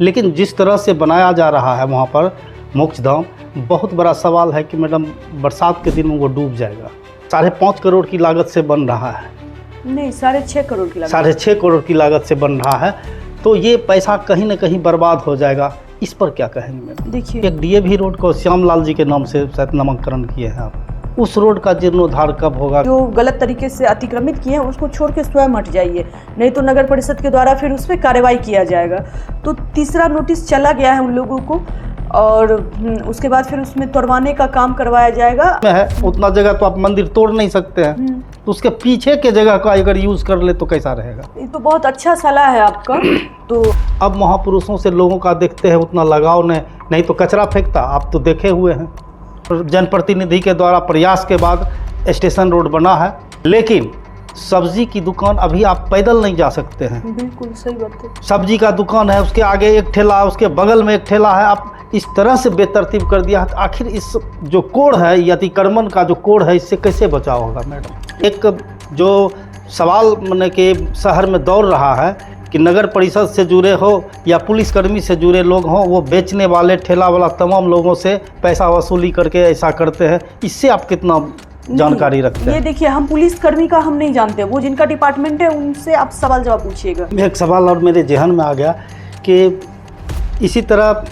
लेकिन जिस तरह से बनाया जा रहा है वहाँ पर मोक्षधाम, बहुत बड़ा सवाल है कि मैडम बरसात के दिन में वो डूब जाएगा। 5.5 करोड़ की लागत से बन रहा है। नहीं, 6.5 करोड़ की लागत, 6.5 करोड़ की लागत से बन रहा है, तो ये पैसा कहीं ना कहीं बर्बाद हो जाएगा। इस पर क्या कहेंगे मैडम? देखिए, एक डीएवी रोड को श्यामलाल जी के नाम से शायद नामांकन किए हैं आप, उस रोड का जीर्णोद्धार कब होगा? जो गलत तरीके से अतिक्रमित किए हैं उसको छोड़ के स्वयं हट जाइए, नहीं तो नगर परिषद के द्वारा फिर उस पर कार्रवाई किया जाएगा। तो तीसरा नोटिस चला गया है उन लोगों को, और उसके बाद फिर उसमें तोड़वाने का काम करवाया जाएगा। है उतना जगह तो आप मंदिर तोड़ नहीं सकते हैं, तो उसके पीछे के जगह का अगर यूज कर ले तो कैसा रहेगा? ये तो बहुत अच्छा सलाह है आपका। तो अब महापुरुषों से लोगों का देखते हैं उतना लगाव नहीं तो कचरा फेंकता, आप तो देखे हुए हैं। जनप्रतिनिधि के द्वारा प्रयास के बाद स्टेशन रोड बना है, लेकिन सब्जी की दुकान अभी आप पैदल नहीं जा सकते हैं। बिल्कुल सही बात है। सब्जी का दुकान है, उसके आगे एक ठेला है, उसके बगल में एक ठेला है। आप इस तरह से बेतरतीब कर दिया है, आखिर इस जो कोड है या अतिक्रमण का जो कोड है, इससे कैसे बचाव होगा मैडम? एक जो सवाल मैंने कि शहर में दौड़ रहा है कि नगर परिषद से जुड़े हो या पुलिसकर्मी से जुड़े लोग हों, वो बेचने वाले ठेला वाला तमाम लोगों से पैसा वसूली करके ऐसा करते हैं। इससे आप कितना जानकारी रखते हैं? ये देखिए, हम पुलिसकर्मी का हम नहीं जानते, वो जिनका डिपार्टमेंट है उनसे आप सवाल जवाब पूछिएगा। एक सवाल और मेरे जहन में आ गया कि इसी तरह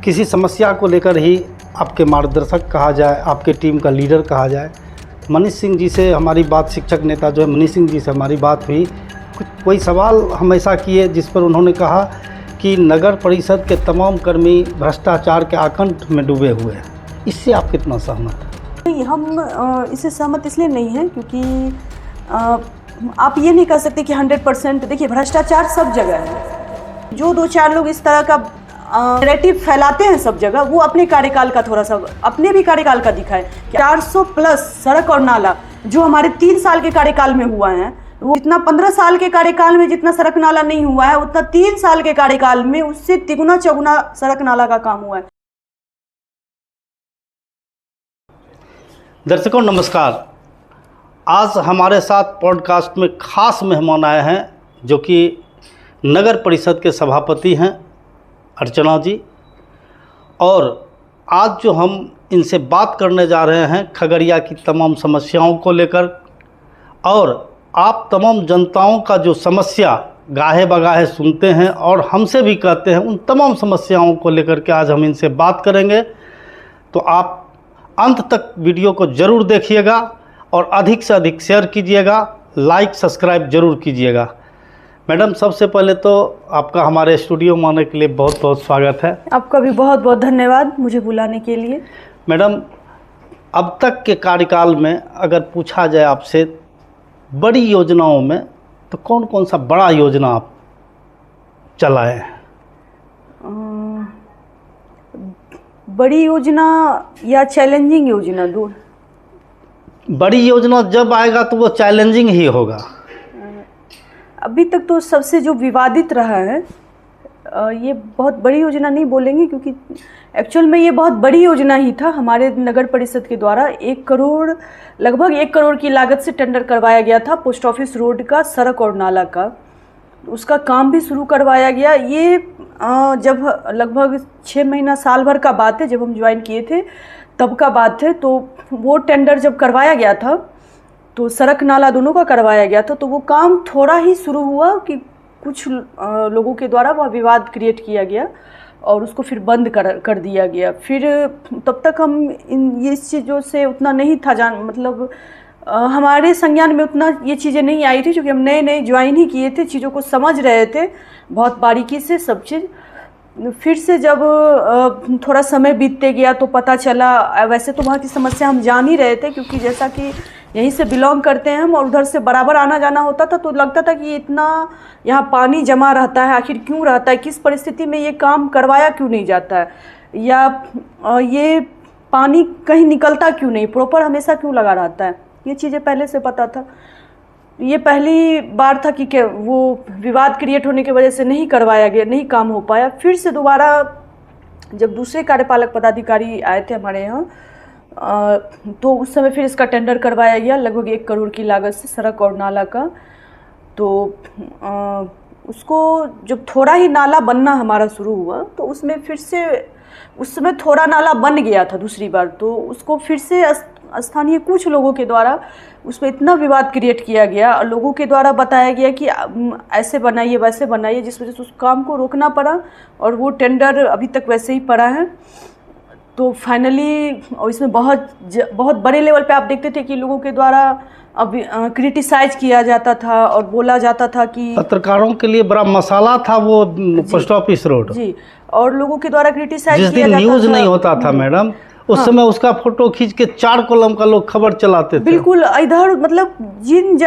किसी समस्या को लेकर ही आपके मार्गदर्शक कहा जाए, आपके टीम का लीडर कहा जाए। मनीष सिंह जी से हमारी बात, शिक्षक नेता जो है मनीष सिंह जी से हमारी बात हुई, कोई सवाल हम ऐसा किए जिस पर उन्होंने कहा कि नगर परिषद के तमाम कर्मी भ्रष्टाचार के आकंठ में डूबे हुए हैं। इससे आप कितना सहमत हैं? नहीं, हम इससे सहमत इसलिए नहीं हैं क्योंकि आप ये नहीं कह सकते कि 100%। देखिए, भ्रष्टाचार सब जगह है। जो 2-4 लोग इस तरह का नैरेटिव फैलाते हैं सब जगह, वो अपने कार्यकाल का थोड़ा सा, अपने भी कार्यकाल का दिखाए। 400+ सड़क और नाला जो हमारे 3 साल के कार्यकाल में हुआ है, वो इतना 15 साल के कार्यकाल में जितना सड़क नाला नहीं हुआ है, उतना 3 साल के कार्यकाल में उससे तिगुना चौगुना सड़क नाला का काम हुआ है। दर्शकों नमस्कार, आज हमारे साथ पॉडकास्ट में खास मेहमान आए हैं जो कि नगर परिषद के सभापति हैं अर्चना जी, और आज जो हम इनसे बात करने जा रहे हैं खगड़िया की तमाम समस्याओं को लेकर, और आप तमाम जनताओं का जो समस्या गाहे बगाहे सुनते हैं और हमसे भी कहते हैं, उन तमाम समस्याओं को लेकर के आज हम इनसे बात करेंगे। तो आप अंत तक वीडियो को ज़रूर देखिएगा और अधिक से अधिक शेयर कीजिएगा, लाइक सब्सक्राइब ज़रूर कीजिएगा। मैडम, सबसे पहले तो आपका हमारे स्टूडियो में आने के लिए बहुत बहुत स्वागत है। आपका भी बहुत बहुत धन्यवाद मुझे बुलाने के लिए। मैडम, अब तक के कार्यकाल में अगर पूछा जाए आपसे बड़ी योजनाओं में, तो कौन कौन सा बड़ा योजना आप चलाए हैं? बड़ी योजना या चैलेंजिंग योजना? दो। बड़ी योजना जब आएगा तो वो चैलेंजिंग ही होगा। अभी तक तो सबसे जो विवादित रहा है, ये बहुत बड़ी योजना नहीं बोलेंगे क्योंकि एक्चुअल में ये बहुत बड़ी योजना ही था। हमारे नगर परिषद के द्वारा 1 करोड़, लगभग 1 करोड़ की लागत से टेंडर करवाया गया था पोस्ट ऑफिस रोड का, सड़क और नाला का। उसका काम भी शुरू करवाया गया। ये जब लगभग 6 महीना साल भर का बात है, जब हम ज्वाइन किए थे तब का बात है। तो वो टेंडर जब करवाया गया था तो सड़क नाला दोनों का करवाया गया था। तो वो काम थोड़ा ही शुरू हुआ कि कुछ लोगों के द्वारा वह विवाद क्रिएट किया गया और उसको फिर बंद कर दिया गया। फिर तब तक हम ये चीज़ों से उतना नहीं था मतलब हमारे संज्ञान में उतना ये चीज़ें नहीं आई थी, क्योंकि हम नए नए ज्वाइन ही किए थे, चीज़ों को समझ रहे थे बहुत बारीकी से सब चीज़। फिर से जब थोड़ा समय बीतते गया तो पता चला, वैसे तो वहाँ की समस्या हम जान ही रहे थे क्योंकि जैसा कि यहीं से बिलोंग करते हैं हम और उधर से बराबर आना जाना होता था, तो लगता था कि इतना यहाँ पानी जमा रहता है, आखिर क्यों रहता है, किस परिस्थिति में ये काम करवाया क्यों नहीं जाता है, या ये पानी कहीं निकलता क्यों नहीं, प्रॉपर हमेशा क्यों लगा रहता है। ये चीज़ें पहले से पता था। ये पहली बार था कि वो विवाद क्रिएट होने की वजह से नहीं करवाया गया, नहीं काम हो पाया। फिर से दोबारा जब दूसरे कार्यपालक पदाधिकारी आए थे हमारे यहाँ, तो उस समय फिर इसका टेंडर करवाया गया लगभग 1 करोड़ की लागत से, सड़क और नाला का। तो उसको जब थोड़ा ही नाला बनना हमारा शुरू हुआ तो उसमें फिर से उस समय थोड़ा नाला बन गया था दूसरी बार, तो उसको फिर से स्थानीय कुछ लोगों के द्वारा उसमें इतना विवाद क्रिएट किया गया और लोगों के द्वारा बताया गया कि ऐसे बनाइए वैसे बनाइए, जिस वजह से उस काम को रोकना पड़ा और वो टेंडर अभी तक वैसे ही पड़ा है। तो फाइनली इसमें बहुत बड़े लेवल पे आप देखते थे कि लोगों के द्वारा अब क्रिटिसाइज किया जाता था और बोला जाता था कि पत्रकारों के लिए बड़ा मसाला था वो पोस्ट ऑफिस रोड जी, और लोगों के द्वारा क्रिटिसाइज जिस किया दिन जाता न्यूज़ था। नहीं होता था मैडम, उस समय उसका फोटो खींच के 4 कॉलम का लोग खबर चलाते थे। बिल्कुल, इधर मतलब जिन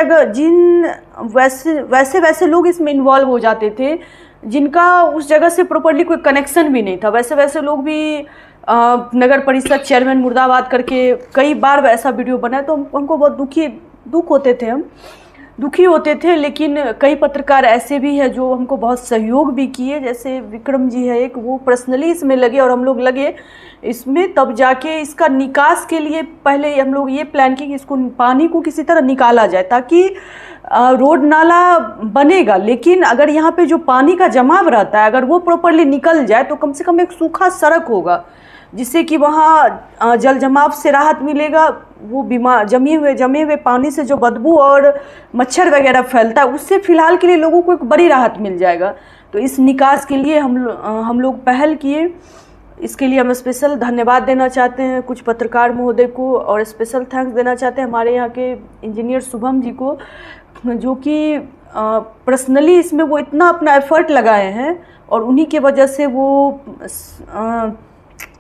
वैसे लोग इसमें इन्वॉल्व हो जाते थे जिनका उस जगह से प्रॉपर्ली कोई कनेक्शन भी नहीं था, वैसे लोग भी नगर परिषद चेयरमैन मुर्दाबाद करके कई बार ऐसा वीडियो बना, तो हमको बहुत दुखी होते थे। लेकिन कई पत्रकार ऐसे भी हैं जो हमको बहुत सहयोग भी किए, जैसे विक्रम जी है एक, वो पर्सनली इसमें लगे और हम लोग लगे इसमें, तब जाके इसका निकास के लिए पहले हम लोग ये प्लान किए कि इसको पानी को किसी तरह निकाला जाए ताकि रोड नाला बनेगा, लेकिन अगर यहाँ पे जो पानी का जमाव रहता है अगर वो प्रॉपरली निकल जाए तो कम से कम एक सूखा सड़क होगा जिससे कि वहाँ जल जमाव से राहत मिलेगा। वो जमे हुए पानी से जो बदबू और मच्छर वगैरह फैलता है उससे फ़िलहाल के लिए लोगों को एक बड़ी राहत मिल जाएगा। तो इस निकास के लिए हम लोग पहल किए। इसके लिए हम स्पेशल धन्यवाद देना चाहते हैं कुछ पत्रकार महोदय को, और स्पेशल थैंक्स देना चाहते हैं हमारे यहाँ के इंजीनियर शुभम जी को, जो कि पर्सनली इसमें वो इतना अपना एफर्ट लगाए हैं और उन्हीं के वजह से वो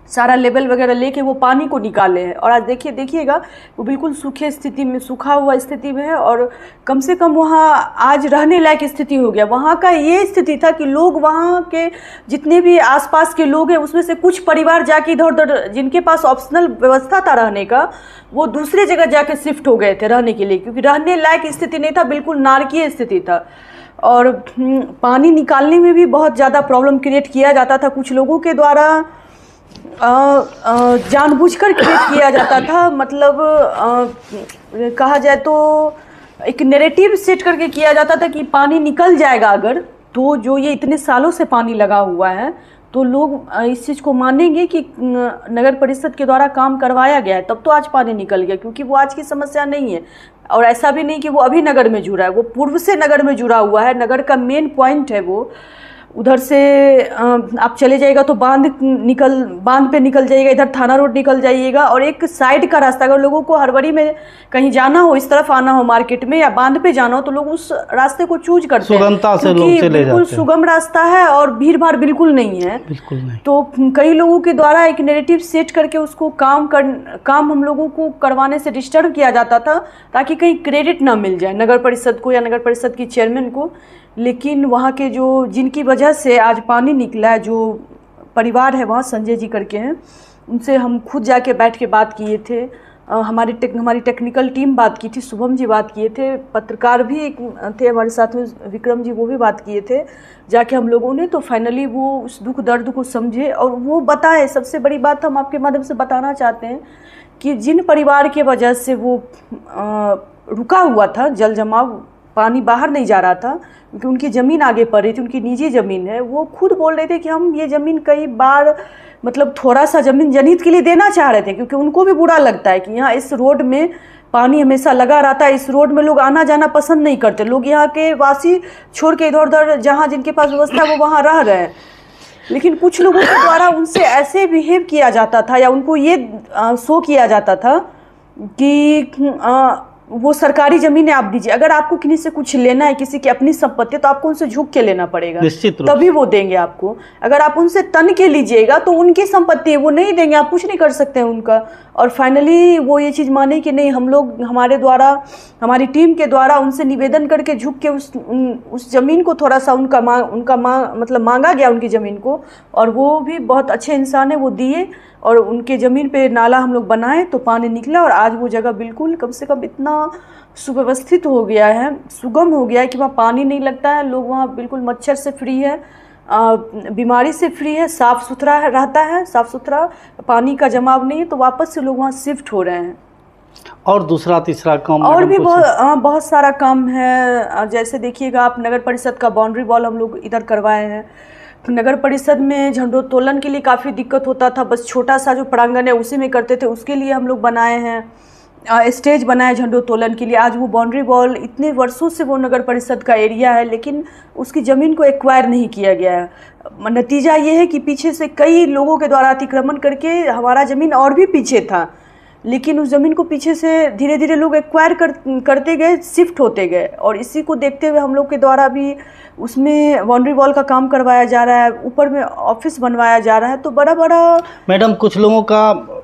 सारा लेवल वगैरह लेके वो पानी को निकाले हैं। और आज देखिएगा वो बिल्कुल सूखा हुआ स्थिति में है और कम से कम वहाँ आज रहने लायक स्थिति हो गया। वहाँ का ये स्थिति था कि लोग वहाँ के जितने भी आसपास के लोग हैं उसमें से कुछ परिवार जाके इधर उधर जिनके पास ऑप्शनल व्यवस्था था रहने का, वो दूसरी जगह जाके शिफ्ट हो गए थे रहने के लिए, क्योंकि रहने लायक स्थिति नहीं था, बिल्कुल नारकीय स्थिति था। और पानी निकालने में भी बहुत ज़्यादा प्रॉब्लम क्रिएट किया जाता था, कुछ लोगों के द्वारा जानबूझकर क्रिएट किया जाता था। मतलब कहा जाए तो एक नैरेटिव सेट करके किया जाता था कि पानी निकल जाएगा अगर, तो जो ये इतने सालों से पानी लगा हुआ है तो लोग इस चीज़ को मानेंगे कि नगर परिषद के द्वारा काम करवाया गया है, तब तो आज पानी निकल गया, क्योंकि वो आज की समस्या नहीं है। और ऐसा भी नहीं कि वो अभी नगर में जुड़ा है, वो पूर्व से नगर में जुड़ा हुआ है, नगर का मेन पॉइंट है वो। उधर से आप चले जाइएगा तो बांध पे निकल जाइएगा, इधर थाना रोड निकल जाइएगा, और एक साइड का रास्ता, अगर लोगों को हरबरी में कहीं जाना हो, इस तरफ आना हो मार्केट में या बांध पे जाना हो, तो लोग उस रास्ते को चूज करते हैं, सुगमता से लोग चले जाते हैं। बिल्कुल सुगम रास्ता है और भीड़ भाड़ बिल्कुल नहीं है, बिल्कुल नहीं। तो कई लोगों के द्वारा एक नैरेटिव सेट करके उसको काम हम लोगों को करवाने से डिस्टर्ब किया जाता था ताकि कहीं क्रेडिट ना मिल जाए नगर परिषद को या नगर परिषद की चेयरमैन को। लेकिन वहाँ के जो जिनकी वजह से आज पानी निकला है, जो परिवार है वहाँ, संजय जी करके हैं, उनसे हम खुद जाके बैठ के बात किए थे। हमारी टेक्निकल टीम बात की थी, शुभम जी बात किए थे, पत्रकार भी थे हमारे साथ में, विक्रम जी, वो भी बात किए थे जाके हम लोगों ने। तो फाइनली वो उस दुख दर्द को समझे और वो बताए। सबसे बड़ी बात हम आपके माध्यम से बताना चाहते हैं कि जिन परिवार के वजह से वो रुका हुआ था जल जमाव, पानी बाहर नहीं जा रहा था क्योंकि उनकी ज़मीन आगे पड़ रही थी, उनकी निजी ज़मीन है, वो खुद बोल रहे थे कि हम ये ज़मीन कई बार मतलब थोड़ा सा ज़मीन जनहित के लिए देना चाह रहे थे, क्योंकि उनको भी बुरा लगता है कि यहाँ इस रोड में पानी हमेशा लगा रहता है, इस रोड में लोग आना जाना पसंद नहीं करते, लोग यहाँ के वासी छोड़ के इधर उधर जहाँ जिनके पास व्यवस्था वो वहाँ रह रहे हैं। लेकिन कुछ लोगों के द्वारा उनसे ऐसे बिहेव किया जाता था या उनको ये शो किया जाता था कि वो सरकारी ज़मीन है आप दीजिए, अगर आपको किसी से कुछ लेना है, किसी की अपनी संपत्ति, तो आपको उनसे झुक के लेना पड़ेगा, निश्चित रूप तभी वो देंगे आपको। अगर आप उनसे तन के लीजिएगा तो उनकी संपत्ति है, वो नहीं देंगे, आप कुछ नहीं कर सकते हैं उनका। और फाइनली वो ये चीज़ माने कि नहीं, हम लोग हमारे द्वारा, हमारी टीम के द्वारा उनसे निवेदन करके झुक के उस ज़मीन को थोड़ा सा मतलब मांगा गया उनकी ज़मीन को, और वो भी बहुत अच्छे इंसान है, वो दिए और उनके ज़मीन पे नाला हम लोग बनाए तो पानी निकला। और आज वो जगह बिल्कुल कम से कम इतना सुव्यवस्थित हो गया है, सुगम हो गया है कि वहाँ पानी नहीं लगता है, लोग वहाँ बिल्कुल मच्छर से फ्री है, बीमारी से फ्री है, साफ़ सुथरा रहता है, साफ़ सुथरा, पानी का जमाव नहीं है, तो वापस से लोग वहाँ शिफ्ट हो रहे हैं। और दूसरा तीसरा काम और मैडम भी कुछ? बहुत सारा काम है। जैसे देखिएगा आप, नगर परिषद का बाउंड्री वॉल हम लोग इधर करवाए हैं। नगर परिषद में झंडोत्तोलन के लिए काफ़ी दिक्कत होता था, बस छोटा सा जो प्रांगण है उसी में करते थे, उसके लिए हम लोग बनाए हैं। स्टेज बनाए झंडोत्तोलन के लिए। आज वो बाउंड्री वॉल, इतने वर्षों से वो नगर परिषद का एरिया है, लेकिन उसकी ज़मीन को एक्वायर नहीं किया गया है। नतीजा ये है कि पीछे से कई लोगों के द्वारा अतिक्रमण करके हमारा ज़मीन और भी पीछे था, लेकिन उस ज़मीन को पीछे से धीरे धीरे लोग एक्वायर करते गए, शिफ्ट होते गए। और इसी को देखते हुए हम लोग के द्वारा भी उसमें बाउंड्री वॉल का काम करवाया जा रहा है, ऊपर में ऑफिस बनवाया जा रहा है। तो बड़ा बड़ा मैडम कुछ लोगों का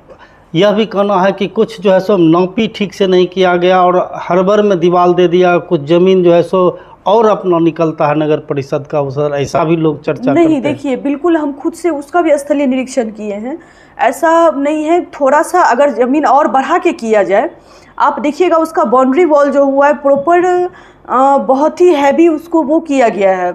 यह भी कहना है कि कुछ जो है सो नापी ठीक से नहीं किया गया और हड़बड़ में दीवार दे दिया, कुछ ज़मीन जो है सो और अपना निकलता है नगर परिषद का उधर, ऐसा भी लोग चर्चा करते हैं। नहीं, देखिए बिल्कुल हम खुद से उसका भी स्थलीय निरीक्षण किए हैं, ऐसा नहीं है। थोड़ा सा अगर ज़मीन और बढ़ा के किया जाए, आप देखिएगा उसका बाउंड्री वॉल जो हुआ है प्रॉपर, बहुत ही हैवी उसको वो किया गया है,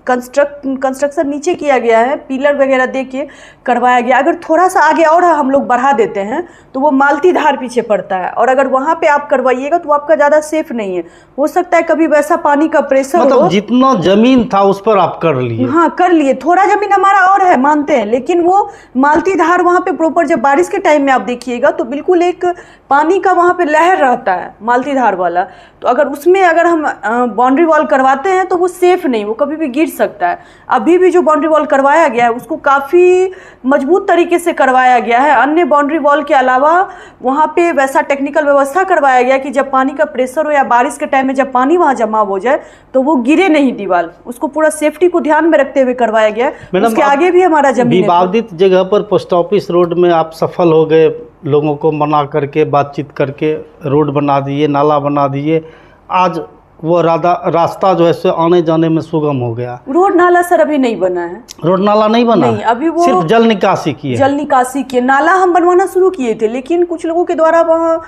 कंस्ट्रक्शन नीचे किया गया है, पिलर वगैरह दे के करवाया गया। अगर थोड़ा सा आगे और हम लोग बढ़ा देते हैं तो वो मालती धार पीछे पड़ता है, और अगर वहाँ पे आप करवाइएगा तो आपका ज़्यादा सेफ नहीं है। हो सकता है कभी वैसा पानी का प्रेशर मतलब हो। जितना जमीन था उस पर आप कर लिए? हाँ, कर लिए। थोड़ा जमीन हमारा और है, मानते हैं, लेकिन वो मालती धार वहाँ पे प्रॉपर, जब बारिश के टाइम में आप देखिएगा तो बिल्कुल एक पानी का वहाँ पे लहर रहता है, मालती धार वाला। तो अगर उसमें अगर हम बाउंड्री वॉल करवाते हैं तो वो सेफ नहीं, वो कभी भी गिर सकता है। अभी भी जो बाउंड्री वॉल करवाया गया है उसको काफ़ी मजबूत तरीके से करवाया गया है। अन्य बाउंड्री वॉल के अलावा वहाँ पे वैसा टेक्निकल व्यवस्था करवाया गया कि जब पानी का प्रेशर हो या बारिश के टाइम में जब पानी वहाँ जमा हो जाए तो वो गिरे नहीं दीवार, उसको पूरा सेफ्टी को ध्यान में रखते हुए करवाया गया। उसके आगे भी हमारा जमीन विवादित जगह पर पोस्ट ऑफिस रोड में आप सफल हो गए, लोगों को मना करके बातचीत करके रोड बना दिए, नाला बना दिए। आज वो रास्ता जो है सो आने जाने में सुगम हो गया। रोड नाला सर अभी नहीं बना है। रोड नाला नहीं बना? नहीं, अभी वो सिर्फ जल निकासी की है। जल निकासी की नाला हम बनवाना शुरू किए थे, लेकिन कुछ लोगों के द्वारा वहाँ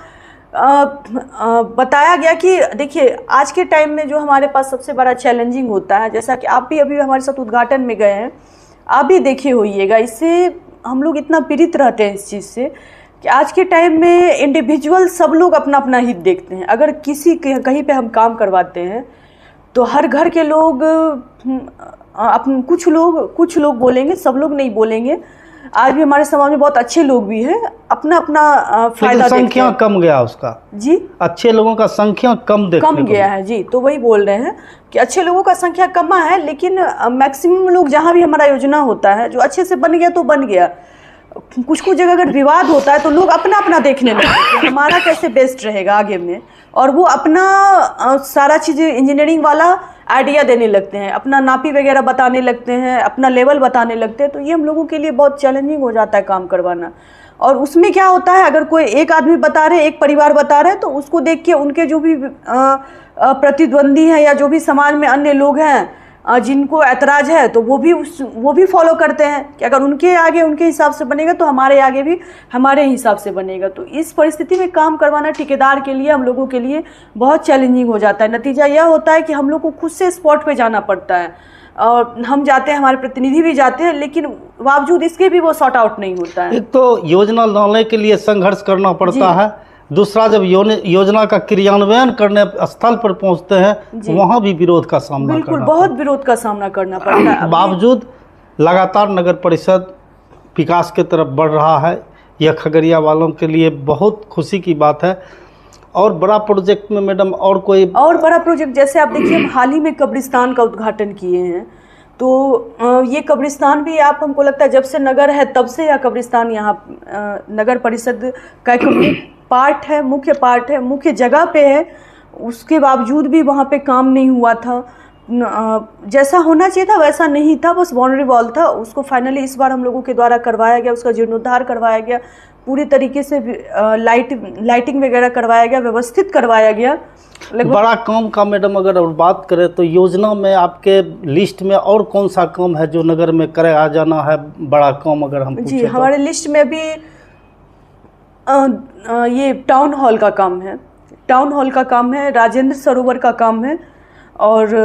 बताया गया कि देखिए आज के टाइम में जो हमारे पास सबसे बड़ा चैलेंजिंग होता है, जैसा कि आप भी अभी हमारे साथ उद्घाटन में गए हैं, आप भी देखे होइएगा, इससे हम लोग इतना पीड़ित रहते हैं इस चीज़ से कि आज के टाइम में इंडिविजुअल सब लोग अपना अपना हित देखते हैं। अगर किसी कहीं पे हम काम करवाते हैं तो हर घर के लोग कुछ लोग बोलेंगे, सब लोग नहीं बोलेंगे। आज भी हमारे समाज में बहुत अच्छे लोग भी हैं, अपना अपना फायदा देखते हैं। संख्या कम गया उसका जी, अच्छे लोगों का संख्या कम गया है जी। तो वही बोल रहे हैं कि अच्छे लोगों का संख्या कम है, लेकिन मैक्सिमम लोग जहाँ भी हमारा योजना होता है जो अच्छे से बन गया तो बन गया। कुछ जगह अगर विवाद होता है तो लोग अपना अपना देखने लगते हैं हमारा कैसे बेस्ट रहेगा आगे में, और वो अपना सारा चीज़ इंजीनियरिंग वाला आइडिया देने लगते हैं, अपना नापी वगैरह बताने लगते हैं, अपना लेवल बताने लगते हैं। तो ये हम लोगों के लिए बहुत चैलेंजिंग हो जाता है काम करवाना। और उसमें क्या होता है, अगर कोई एक आदमी बता रहे, एक परिवार बता रहे, तो उसको देख के उनके जो भी प्रतिद्वंदी हैं या जो भी समाज में अन्य लोग हैं जिनको ऐतराज़ है, तो वो भी फॉलो करते हैं कि अगर उनके आगे उनके हिसाब से बनेगा तो हमारे आगे भी हमारे हिसाब से बनेगा। तो इस परिस्थिति में काम करवाना ठेकेदार के लिए, हम लोगों के लिए बहुत चैलेंजिंग हो जाता है। नतीजा यह होता है कि हम लोग को खुद से स्पॉट पे जाना पड़ता है, और हम जाते हैं, हमारे प्रतिनिधि भी जाते हैं, लेकिन बावजूद इसके भी वो सॉर्ट आउट नहीं होता है। एक तो योजना लाने के लिए संघर्ष करना पड़ता है, दूसरा जब योजना का क्रियान्वयन करने स्थल पर पहुंचते हैं वहां भी विरोध का सामना बिल्कुल बहुत विरोध का सामना करना पड़ता है। बावजूद लगातार नगर परिषद विकास की तरफ बढ़ रहा है, यह खगड़िया वालों के लिए बहुत खुशी की बात है। और बड़ा प्रोजेक्ट में मैडम और कोई और बड़ा प्रोजेक्ट, जैसे आप देखिए हम हाल ही में कब्रिस्तान का उद्घाटन किए हैं। तो ये कब्रिस्तान भी आप, हमको लगता है जब से नगर है तब से यह कब्रिस्तान यहाँ नगर परिषद का एक पार्ट है, मुख्य पार्ट है, मुख्य जगह पे है। उसके बावजूद भी वहाँ पे काम नहीं हुआ था, जैसा होना चाहिए था वैसा नहीं था, बस बाउंड्री वॉल था। उसको फाइनली इस बार हम लोगों के द्वारा करवाया गया, उसका जीर्णोद्धार करवाया गया, पूरी तरीके से लाइटिंग वगैरह करवाया गया, व्यवस्थित करवाया गया। बड़ा काम का मैडम अगर और बात करें तो योजना में आपके लिस्ट में और कौन सा काम है जो नगर में कराया जाना है, बड़ा काम अगर हम जी, हमारे लिस्ट में भी ये टाउन हॉल का काम है, टाउन हॉल का काम है, राजेंद्र सरोवर का काम है, और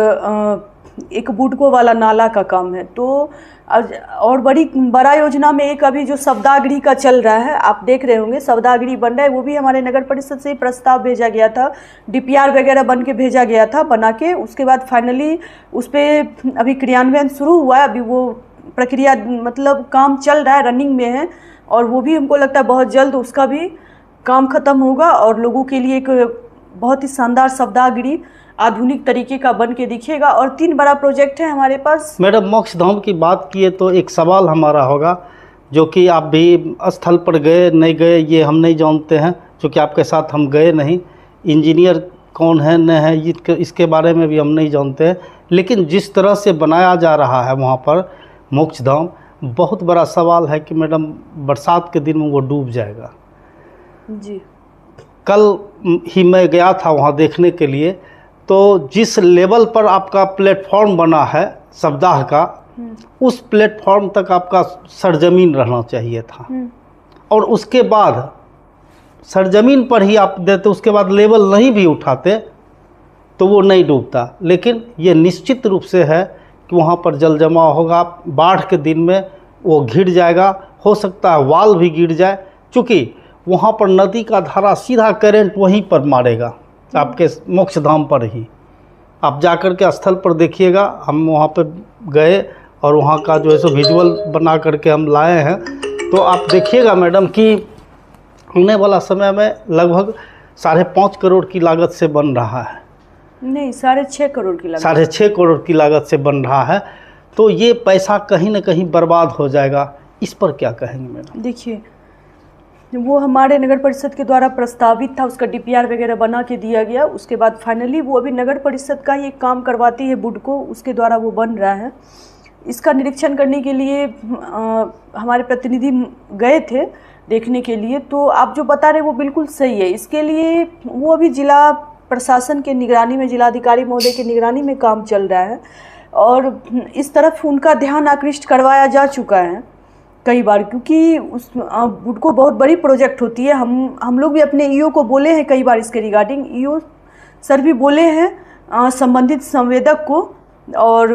एक बुडको वाला नाला का काम है। तो और बड़ा योजना में एक अभी जो सवदागृह का चल रहा है, आप देख रहे होंगे सवदागृह बन रहा है, वो भी हमारे नगर परिषद से ही प्रस्ताव भेजा गया था, डीपीआर वगैरह बन के भेजा गया था बना के। उसके बाद फाइनली उस पर अभी क्रियान्वयन शुरू हुआ है, अभी वो प्रक्रिया मतलब काम चल रहा है, रनिंग में है, और वो भी हमको लगता है बहुत जल्द उसका भी काम खत्म होगा और लोगों के लिए एक बहुत ही शानदार सवदागृह आधुनिक तरीके का बन के दिखेगा। और 3 बड़ा प्रोजेक्ट है हमारे पास। मैडम, मोक्ष धाम की बात किए तो एक सवाल हमारा होगा, जो कि आप भी स्थल पर गए नहीं गए ये हम नहीं जानते हैं, क्योंकि आपके साथ हम गए नहीं, इंजीनियर कौन है न है इसके बारे में भी हम नहीं जानते हैं। लेकिन जिस तरह से बनाया जा रहा है वहाँ पर मोक्ष धाम, बहुत बड़ा सवाल है कि मैडम बरसात के दिन में वो डूब जाएगा। जी, कल ही मैं गया था वहाँ देखने के लिए, तो जिस लेवल पर आपका प्लेटफॉर्म बना है सप्ताह का, उस प्लेटफॉर्म तक आपका सरजमीन रहना चाहिए था, और उसके बाद सरजमीन पर ही आप देते, उसके बाद लेवल नहीं भी उठाते तो वो नहीं डूबता। लेकिन ये निश्चित रूप से है कि वहाँ पर जल जमाव होगा, बाढ़ के दिन में वो घिर जाएगा, हो सकता है वाल भी गिर जाए, क्योंकि वहाँ पर नदी का धारा सीधा करंट वहीं पर मारेगा, आपके मोक्ष धाम पर ही। आप जाकर के स्थल पर देखिएगा, हम वहाँ पर गए और वहाँ का जो है सो विजुअल बना करके हम लाए हैं, तो आप देखिएगा मैडम कि आने वाला समय में लगभग 5.5 करोड़ की लागत से बन रहा है। नहीं, 6.5 करोड़ की लागत, 6.5 करोड़ की लागत से बन रहा है, तो ये पैसा कहीं ना कहीं बर्बाद हो जाएगा। इस पर क्या कहेंगे मैडम? देखिए, वो हमारे नगर परिषद के द्वारा प्रस्तावित था, उसका डीपीआर वगैरह बना के दिया गया। उसके बाद फाइनली वो अभी नगर परिषद का ही एक काम करवाती है बुडको, उसके द्वारा वो बन रहा है। इसका निरीक्षण करने के लिए हमारे प्रतिनिधि गए थे देखने के लिए, तो आप जो बता रहे वो बिल्कुल सही है। इसके लिए वो अभी जिला प्रशासन के निगरानी में, जिलाधिकारी महोदय के निगरानी में काम चल रहा है, और इस तरफ उनका ध्यान आकृष्ट करवाया जा चुका है कई बार, क्योंकि उस बुडको बहुत बड़ी प्रोजेक्ट होती है। हम लोग भी अपने ईओ को बोले हैं कई बार इसके रिगार्डिंग, ईओ सर भी बोले हैं संबंधित संवेदक को, और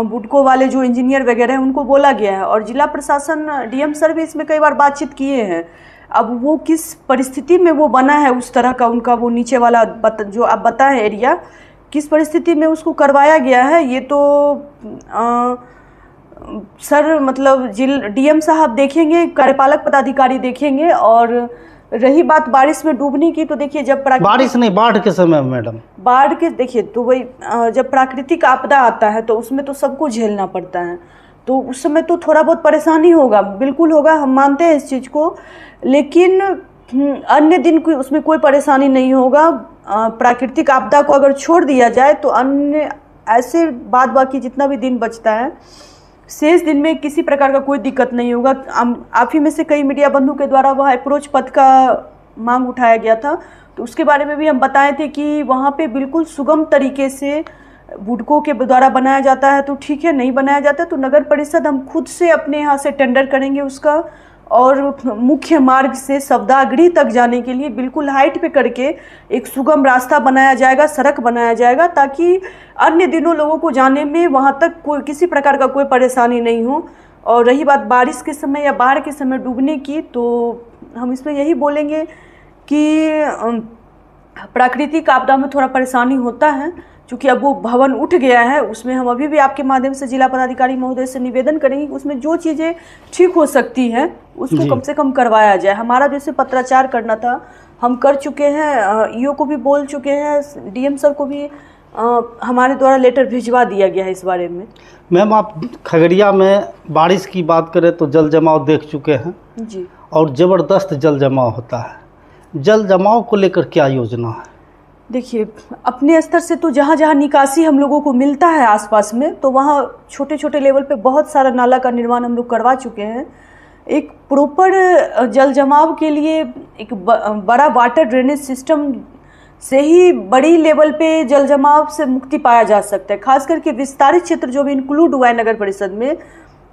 बुडको वाले जो इंजीनियर वगैरह हैं उनको बोला गया है, और जिला प्रशासन डीएम सर भी इसमें कई बार बातचीत किए हैं। अब वो किस परिस्थिति में वो बना है, उस तरह का उनका वो नीचे वाला जो आप बताएं एरिया, किस परिस्थिति में उसको करवाया गया है, ये तो सर मतलब डीएम साहब देखेंगे, कार्यपालक पदाधिकारी देखेंगे। और रही बात बारिश में डूबने की, तो देखिए जब बारिश नहीं, बाढ़ के समय मैडम, बाढ़ के देखिए तो वही जब प्राकृतिक आपदा आता है तो उसमें तो सबको झेलना पड़ता है, तो उस समय तो थोड़ा बहुत परेशानी होगा, बिल्कुल होगा, हम मानते हैं इस चीज़ को। लेकिन अन्य दिन उसमें कोई परेशानी नहीं होगा। प्राकृतिक आपदा को अगर छोड़ दिया जाए तो अन्य ऐसे बाद बाकी जितना भी दिन बचता है, शेष दिन में किसी प्रकार का कोई दिक्कत नहीं होगा। आप ही में से कई मीडिया बंधु के द्वारा वह अप्रोच पथ का मांग उठाया गया था, तो उसके बारे में भी हम बताए थे कि वहाँ पे बिल्कुल सुगम तरीके से बुडको के द्वारा बनाया जाता है तो ठीक है, नहीं बनाया जाता तो नगर परिषद हम खुद से अपने यहाँ से टेंडर करेंगे उसका, और मुख्य मार्ग से सवदागृह तक जाने के लिए बिल्कुल हाइट पे करके एक सुगम रास्ता बनाया जाएगा, सड़क बनाया जाएगा, ताकि अन्य दिनों लोगों को जाने में वहाँ तक कोई किसी प्रकार का कोई परेशानी नहीं हो। और रही बात बारिश के समय या बाढ़ के समय डूबने की, तो हम इसमें यही बोलेंगे कि प्राकृतिक आपदा में थोड़ा परेशानी होता है, क्योंकि अब वो भवन उठ गया है। उसमें हम अभी भी आपके माध्यम से जिला पदाधिकारी महोदय से निवेदन करेंगे कि उसमें जो चीज़ें ठीक हो सकती हैं उसको कम से कम करवाया जाए। हमारा जैसे पत्राचार करना था हम कर चुके हैं, ईओ को भी बोल चुके हैं, डीएम सर को भी हमारे द्वारा लेटर भिजवा दिया गया है इस बारे में। मैम, आप खगड़िया में बारिश की बात करें तो जल जमाव देख चुके हैं जी, और ज़बरदस्त जल जमाव होता है। जल जमाव को लेकर क्या योजना है? देखिए, अपने स्तर से तो जहाँ जहाँ निकासी हम लोगों को मिलता है आसपास में, तो वहाँ छोटे छोटे लेवल पे बहुत सारा नाला का निर्माण हम लोग करवा चुके हैं। एक प्रॉपर जल जमाव के लिए एक बड़ा वाटर ड्रेनेज सिस्टम से ही बड़ी लेवल पे जल जमाव से मुक्ति पाया जा सकता है। खास करके विस्तारित क्षेत्र जो भी इंक्लूड हुआ है नगर परिषद में,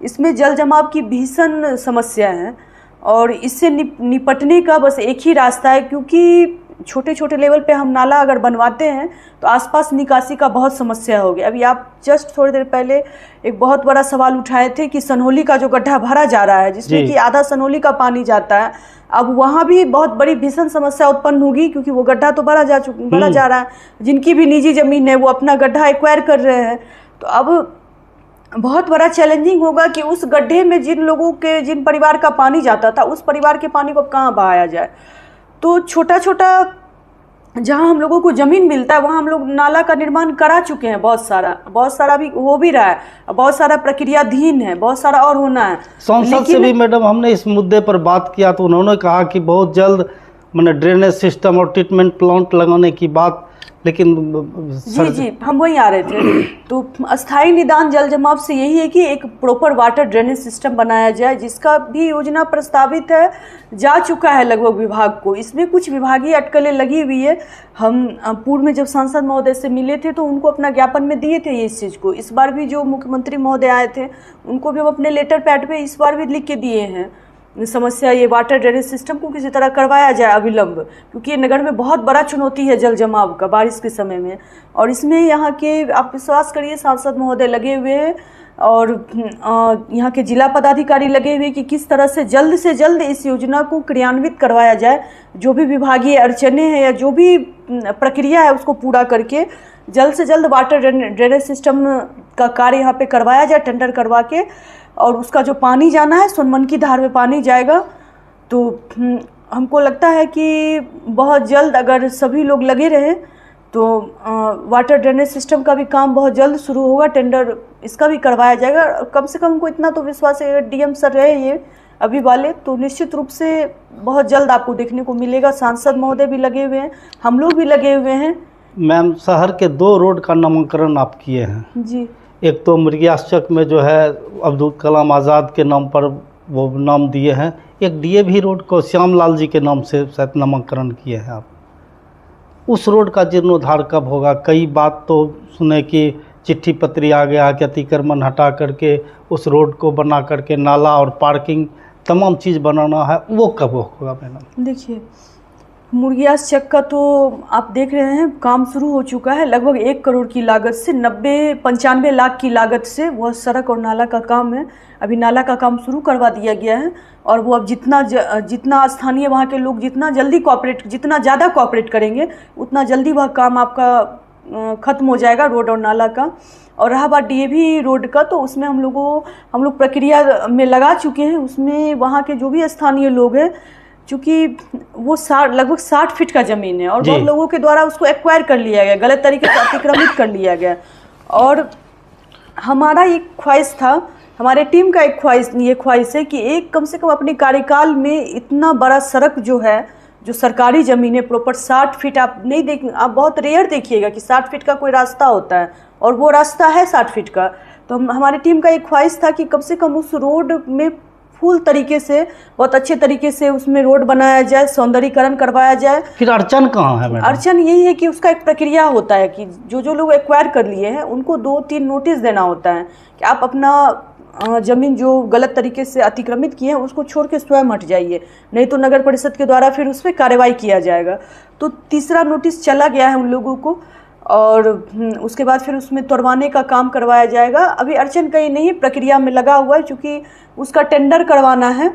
इसमें जल जमाव की भीषण समस्या है, और इससे निपटने का बस एक ही रास्ता है, क्योंकि छोटे छोटे लेवल पे हम नाला अगर बनवाते हैं तो आसपास निकासी का बहुत समस्या होगी। अभी आप जस्ट थोड़ी देर पहले एक बहुत बड़ा सवाल उठाए थे कि सनहोली का जो गड्ढा भरा जा रहा है, जिसमें कि आधा सनहोली का पानी जाता है, अब वहाँ भी बहुत बड़ी भीषण समस्या उत्पन्न होगी, क्योंकि वो गड्ढा तो भरा जा रहा है। जिनकी भी निजी ज़मीन है वो अपना गड्ढा एक्वायर कर रहे हैं। तो अब बहुत बड़ा चैलेंजिंग होगा कि उस गड्ढे में जिन परिवार का पानी जाता था, उस परिवार के पानी को कहाँ बहाया जाए। तो छोटा छोटा जहाँ हम लोगों को ज़मीन मिलता है वहाँ हम लोग नाला का निर्माण करा चुके हैं, बहुत सारा भी हो भी रहा है, बहुत सारा प्रक्रियाधीन है, बहुत सारा और होना है। सांसद से भी मैडम हमने इस मुद्दे पर बात किया तो उन्होंने कहा कि बहुत जल्द मैंने ड्रेनेज सिस्टम और ट्रीटमेंट प्लांट लगाने की बात, लेकिन जी हम वहीं आ रहे थे। तो अस्थायी निदान जल जमाव से यही है कि एक प्रॉपर वाटर ड्रेनेज सिस्टम बनाया जाए, जिसका भी योजना प्रस्तावित है, जा चुका है लगभग विभाग को। इसमें कुछ विभागीय अटकलें लगी हुई है। हम पूर्व में जब सांसद महोदय से मिले थे तो उनको अपना ज्ञापन में दिए थे इस चीज़ को। इस बार भी जो मुख्यमंत्री महोदय आए थे उनको भी हम अपने लेटर पैड पे इस बार भी लिख के दिए हैं समस्या, ये वाटर ड्रेनेज सिस्टम को किसी तरह करवाया जाए अविलंब, क्योंकि ये नगर में बहुत बड़ा चुनौती है जल जमाव का बारिश के समय में। और इसमें यहाँ के आप विश्वास करिए सांसद महोदय लगे हुए हैं और यहाँ के जिला पदाधिकारी लगे हुए कि किस तरह से जल्द इस योजना को क्रियान्वित करवाया जाए। जो भी विभागीय अड़चने हैं या जो भी प्रक्रिया है उसको पूरा करके जल्द से जल्द वाटर ड्रेनेज सिस्टम का कार्य यहाँ पे करवाया जाए, टेंडर करवा के। और उसका जो पानी जाना है सोनमन की धार में पानी जाएगा। तो हमको लगता है कि बहुत जल्द अगर सभी लोग लगे रहें तो वाटर ड्रेनेज सिस्टम का भी काम बहुत जल्द शुरू होगा, टेंडर इसका भी करवाया जाएगा। कम से कम हमको इतना तो विश्वास है डीएम सर रहे ये अभी वाले, तो निश्चित रूप से बहुत जल्द आपको देखने को मिलेगा। सांसद महोदय भी लगे हुए हैं, हम लोग भी लगे हुए हैं। मैम, शहर के 2 रोड का नामकरण आप किए हैं जी। एक तो मृग्याचक में जो है अब्दुल कलाम आज़ाद के नाम पर वो नाम दिए हैं, एक डीएवी रोड को श्यामलाल जी के नाम से शायद नामकरण किए हैं आप। उस रोड का जीर्णोद्धार कब होगा? कई बात तो सुने कि चिट्ठी पत्री आ गया कि अतिक्रमण हटा करके उस रोड को बना करके नाला और पार्किंग तमाम चीज़ बनाना है, वो कब होगा मैडम? देखिए, मुर्गियास चक का तो आप देख रहे हैं काम शुरू हो चुका है। लगभग 1 करोड़ की लागत से 95 लाख की लागत से वह सड़क और नाला का काम है। अभी नाला का काम शुरू करवा दिया गया है और वो अब जितना स्थानीय वहाँ के लोग जितना ज़्यादा कोऑपरेट करेंगे उतना जल्दी वह काम आपका ख़त्म हो जाएगा, रोड और नाला का। और रहा बात डीएवी रोड का, तो उसमें हम लोग प्रक्रिया में लगा चुके हैं। उसमें वहाँ के जो भी स्थानीय लोग हैं, चूँकि वो लगभग 60 फीट का ज़मीन है और बहुत लोगों के द्वारा उसको एक्वायर कर लिया गया, गलत तरीके से अतिक्रमित कर लिया गया। और हमारा एक ख्वाहिश था, हमारे टीम का एक ख्वाहिश है कि एक कम से कम अपने कार्यकाल में इतना बड़ा सड़क जो है, जो सरकारी ज़मीन है प्रॉपर 60 फीट, आप बहुत रेयर देखिएगा कि 60 फीट का कोई रास्ता होता है और वो रास्ता है 60 फीट का। तो हमारी टीम का एक ख्वाहिश था कि कम से कम उस रोड में फुल तरीके से, बहुत अच्छे तरीके से उसमें रोड बनाया जाए, सौंदर्यीकरण करवाया जाए। फिर अड़चन कहाँ है मैडम? अड़चन यही है कि उसका एक प्रक्रिया होता है कि जो लोग एक्वायर कर लिए हैं उनको 2-3 नोटिस देना होता है कि आप अपना ज़मीन जो गलत तरीके से अतिक्रमित किए हैं उसको छोड़ के स्वयं हट जाइए, नहीं तो नगर परिषद के द्वारा फिर उस पर कार्रवाई किया जाएगा। तो तीसरा नोटिस चला गया है उन लोगों को और उसके बाद फिर उसमें तोड़वाने का काम करवाया जाएगा। अभी अड़चन कहीं नहीं, प्रक्रिया में लगा हुआ है, चूँकि उसका टेंडर करवाना है।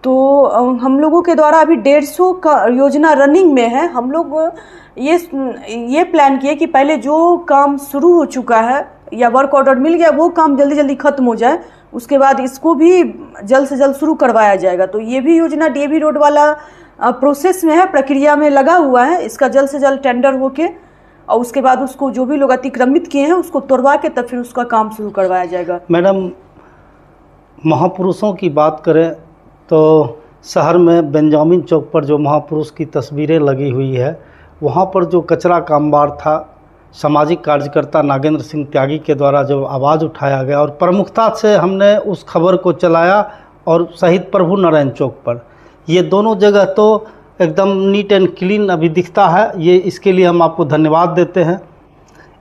तो हम लोगों के द्वारा अभी 150 का योजना रनिंग में है। हम लोग ये प्लान किए कि पहले जो काम शुरू हो चुका है या वर्क ऑर्डर मिल गया वो काम जल्दी ख़त्म हो जाए, उसके बाद इसको भी जल्द से जल्द शुरू करवाया जाएगा। तो ये भी योजना डीएवी रोड वाला प्रोसेस में है, प्रक्रिया में लगा हुआ है। इसका जल्द से जल्द टेंडर होके और उसके बाद उसको जो भी लोग अतिक्रमित किए हैं उसको तोड़वा के तब फिर उसका काम शुरू करवाया जाएगा। मैडम, महापुरुषों की बात करें तो शहर में बेंजामिन चौक पर जो महापुरुष की तस्वीरें लगी हुई है, वहाँ पर जो कचरा का अंबार था, सामाजिक कार्यकर्ता नागेंद्र सिंह त्यागी के द्वारा जो आवाज़ उठाया गया और प्रमुखता से हमने उस खबर को चलाया, और शहीद प्रभु नारायण चौक पर, ये दोनों जगह तो एकदम नीट एंड क्लीन अभी दिखता है। ये इसके लिए हम आपको धन्यवाद देते हैं।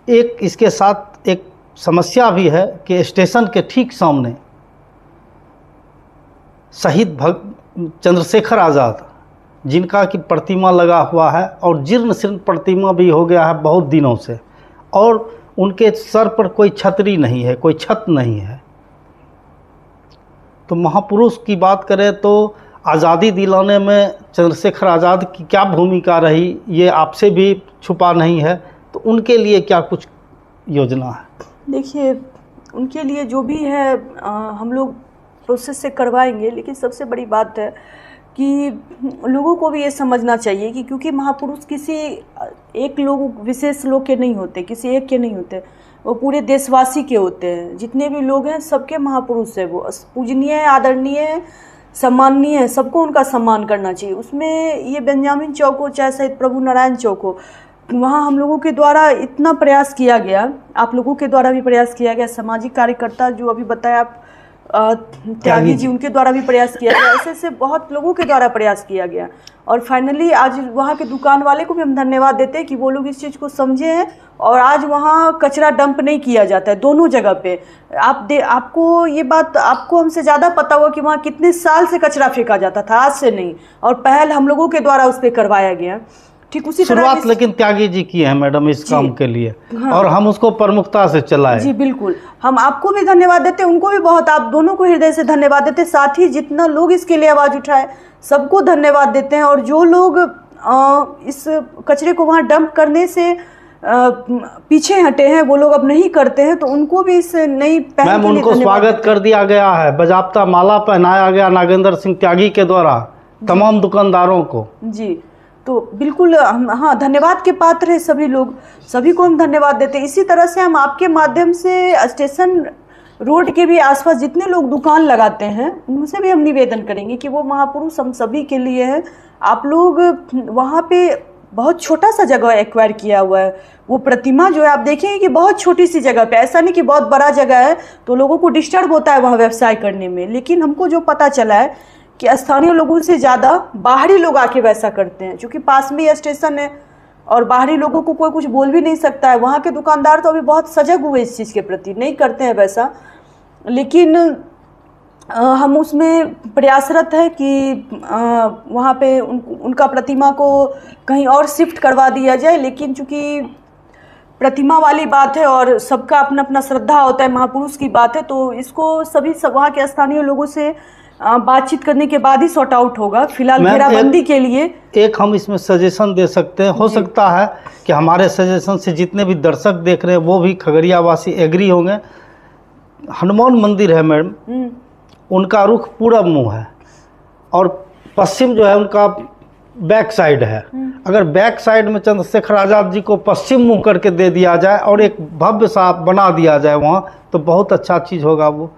एक इसके साथ एक समस्या भी है कि स्टेशन के ठीक सामने शहीद चंद्रशेखर आज़ाद जिनका की प्रतिमा लगा हुआ है और जीर्ण शीर्ण प्रतिमा भी हो गया है बहुत दिनों से, और उनके सर पर कोई छतरी नहीं है, कोई छत नहीं है। तो महापुरुष की बात करें तो आज़ादी दिलाने में चंद्रशेखर आज़ाद की क्या भूमिका रही ये आपसे भी छुपा नहीं है, तो उनके लिए क्या कुछ योजना है? देखिए, उनके लिए जो भी है हम लोग प्रोसेस से करवाएंगे, लेकिन सबसे बड़ी बात है कि लोगों को भी ये समझना चाहिए कि क्योंकि महापुरुष किसी एक लोग, विशेष लोग के नहीं होते, किसी एक के नहीं होते, वो पूरे देशवासी के होते हैं। जितने भी लोग हैं सबके महापुरुष है, वो पूजनीय है, आदरणीय है, सम्माननीय है, सबको उनका सम्मान करना चाहिए। उसमें ये बेंजामिन चौक हो चाहे शहीद प्रभु नारायण चौक हो, वहाँ हम लोगों के द्वारा इतना प्रयास किया गया, आप लोगों के द्वारा भी प्रयास किया गया, सामाजिक कार्यकर्ता जो अभी बताया आप त्यागी जी, उनके द्वारा भी प्रयास किया गया, ऐसे ऐसे बहुत लोगों के द्वारा प्रयास किया गया। और फाइनली आज वहाँ के दुकान वाले को भी हम धन्यवाद देते हैं कि वो लोग इस चीज़ को समझे हैं और आज वहाँ कचरा डंप नहीं किया जाता है दोनों जगह पे। आपको ये बात, आपको हमसे ज़्यादा पता होगा कि वहाँ कितने साल से कचरा फेंका जाता था, आज से नहीं, और पहल हम लोगों के द्वारा उस पर करवाया गया। ठीक उसी शुरुआत लेकिन त्यागी जी की है मैडम इस काम के लिए। हाँ। और हम उसको प्रमुखता से चलाए। जी बिल्कुल, हम आपको भी धन्यवाद देते हैं, उनको भी बहुत, आप दोनों को हृदय से धन्यवाद देते हैं। साथ ही जितना लोग इसके लिए आवाज़ उठाए सबको धन्यवाद देते हैं। और जो लोग इस कचरे को वहाँ डंप करने से पीछे हटे हैं, वो लोग अब नहीं करते हैं, तो उनको भी इस नई पहल के लिए उनको स्वागत कर दिया गया है, बजाबता माला पहनाया गया नागेंद्र सिंह त्यागी के द्वारा तमाम दुकानदारों को। जी, तो बिल्कुल हाँ, धन्यवाद के पात्र है सभी लोग, सभी को हम धन्यवाद देते हैं। इसी तरह से हम आपके माध्यम से स्टेशन रोड के भी आसपास जितने लोग दुकान लगाते हैं उनसे भी हम निवेदन करेंगे कि वो महापुरुष हम सभी के लिए है। आप लोग वहाँ पे बहुत छोटा सा जगह एक्वायर किया हुआ है, वो प्रतिमा जो है आप देखेंगे कि बहुत छोटी सी जगह पे, ऐसा नहीं कि बहुत बड़ा जगह है तो लोगों को डिस्टर्ब होता है वहाँ व्यवसाय करने में। लेकिन हमको जो पता चला है कि स्थानीय लोगों से ज़्यादा बाहरी लोग आके वैसा करते हैं, क्योंकि पास में स्टेशन है और बाहरी लोगों को कोई कुछ बोल भी नहीं सकता है। वहाँ के दुकानदार तो अभी बहुत सजग हुए इस चीज़ के प्रति, नहीं करते हैं वैसा, लेकिन हम उसमें प्रयासरत है कि वहाँ पे उनका प्रतिमा को कहीं और शिफ्ट करवा दिया जाए। लेकिन चूँकि प्रतिमा वाली बात है और सबका अपना अपना श्रद्धा होता है, महापुरुष की बात है, तो इसको सभी सब वहाँ के स्थानीय लोगों से बातचीत करने के बाद ही सॉर्ट आउट होगा। फिलहाल घेराबंदी के लिए एक हम इसमें सजेशन दे सकते हैं, हो सकता है कि हमारे सजेशन से जितने भी दर्शक देख रहे हैं वो भी खगड़िया वासी एग्री होंगे। हनुमान मंदिर है मैडम, उनका रुख पूरब मुँह है और पश्चिम जो है उनका बैक साइड है। अगर बैक साइड में चंद्रशेखर आज़ाद जी को पश्चिम मुँह करके दे दिया जाए और एक भव्य सा बना दिया जाए वहाँ, तो बहुत अच्छा चीज़ होगा। वो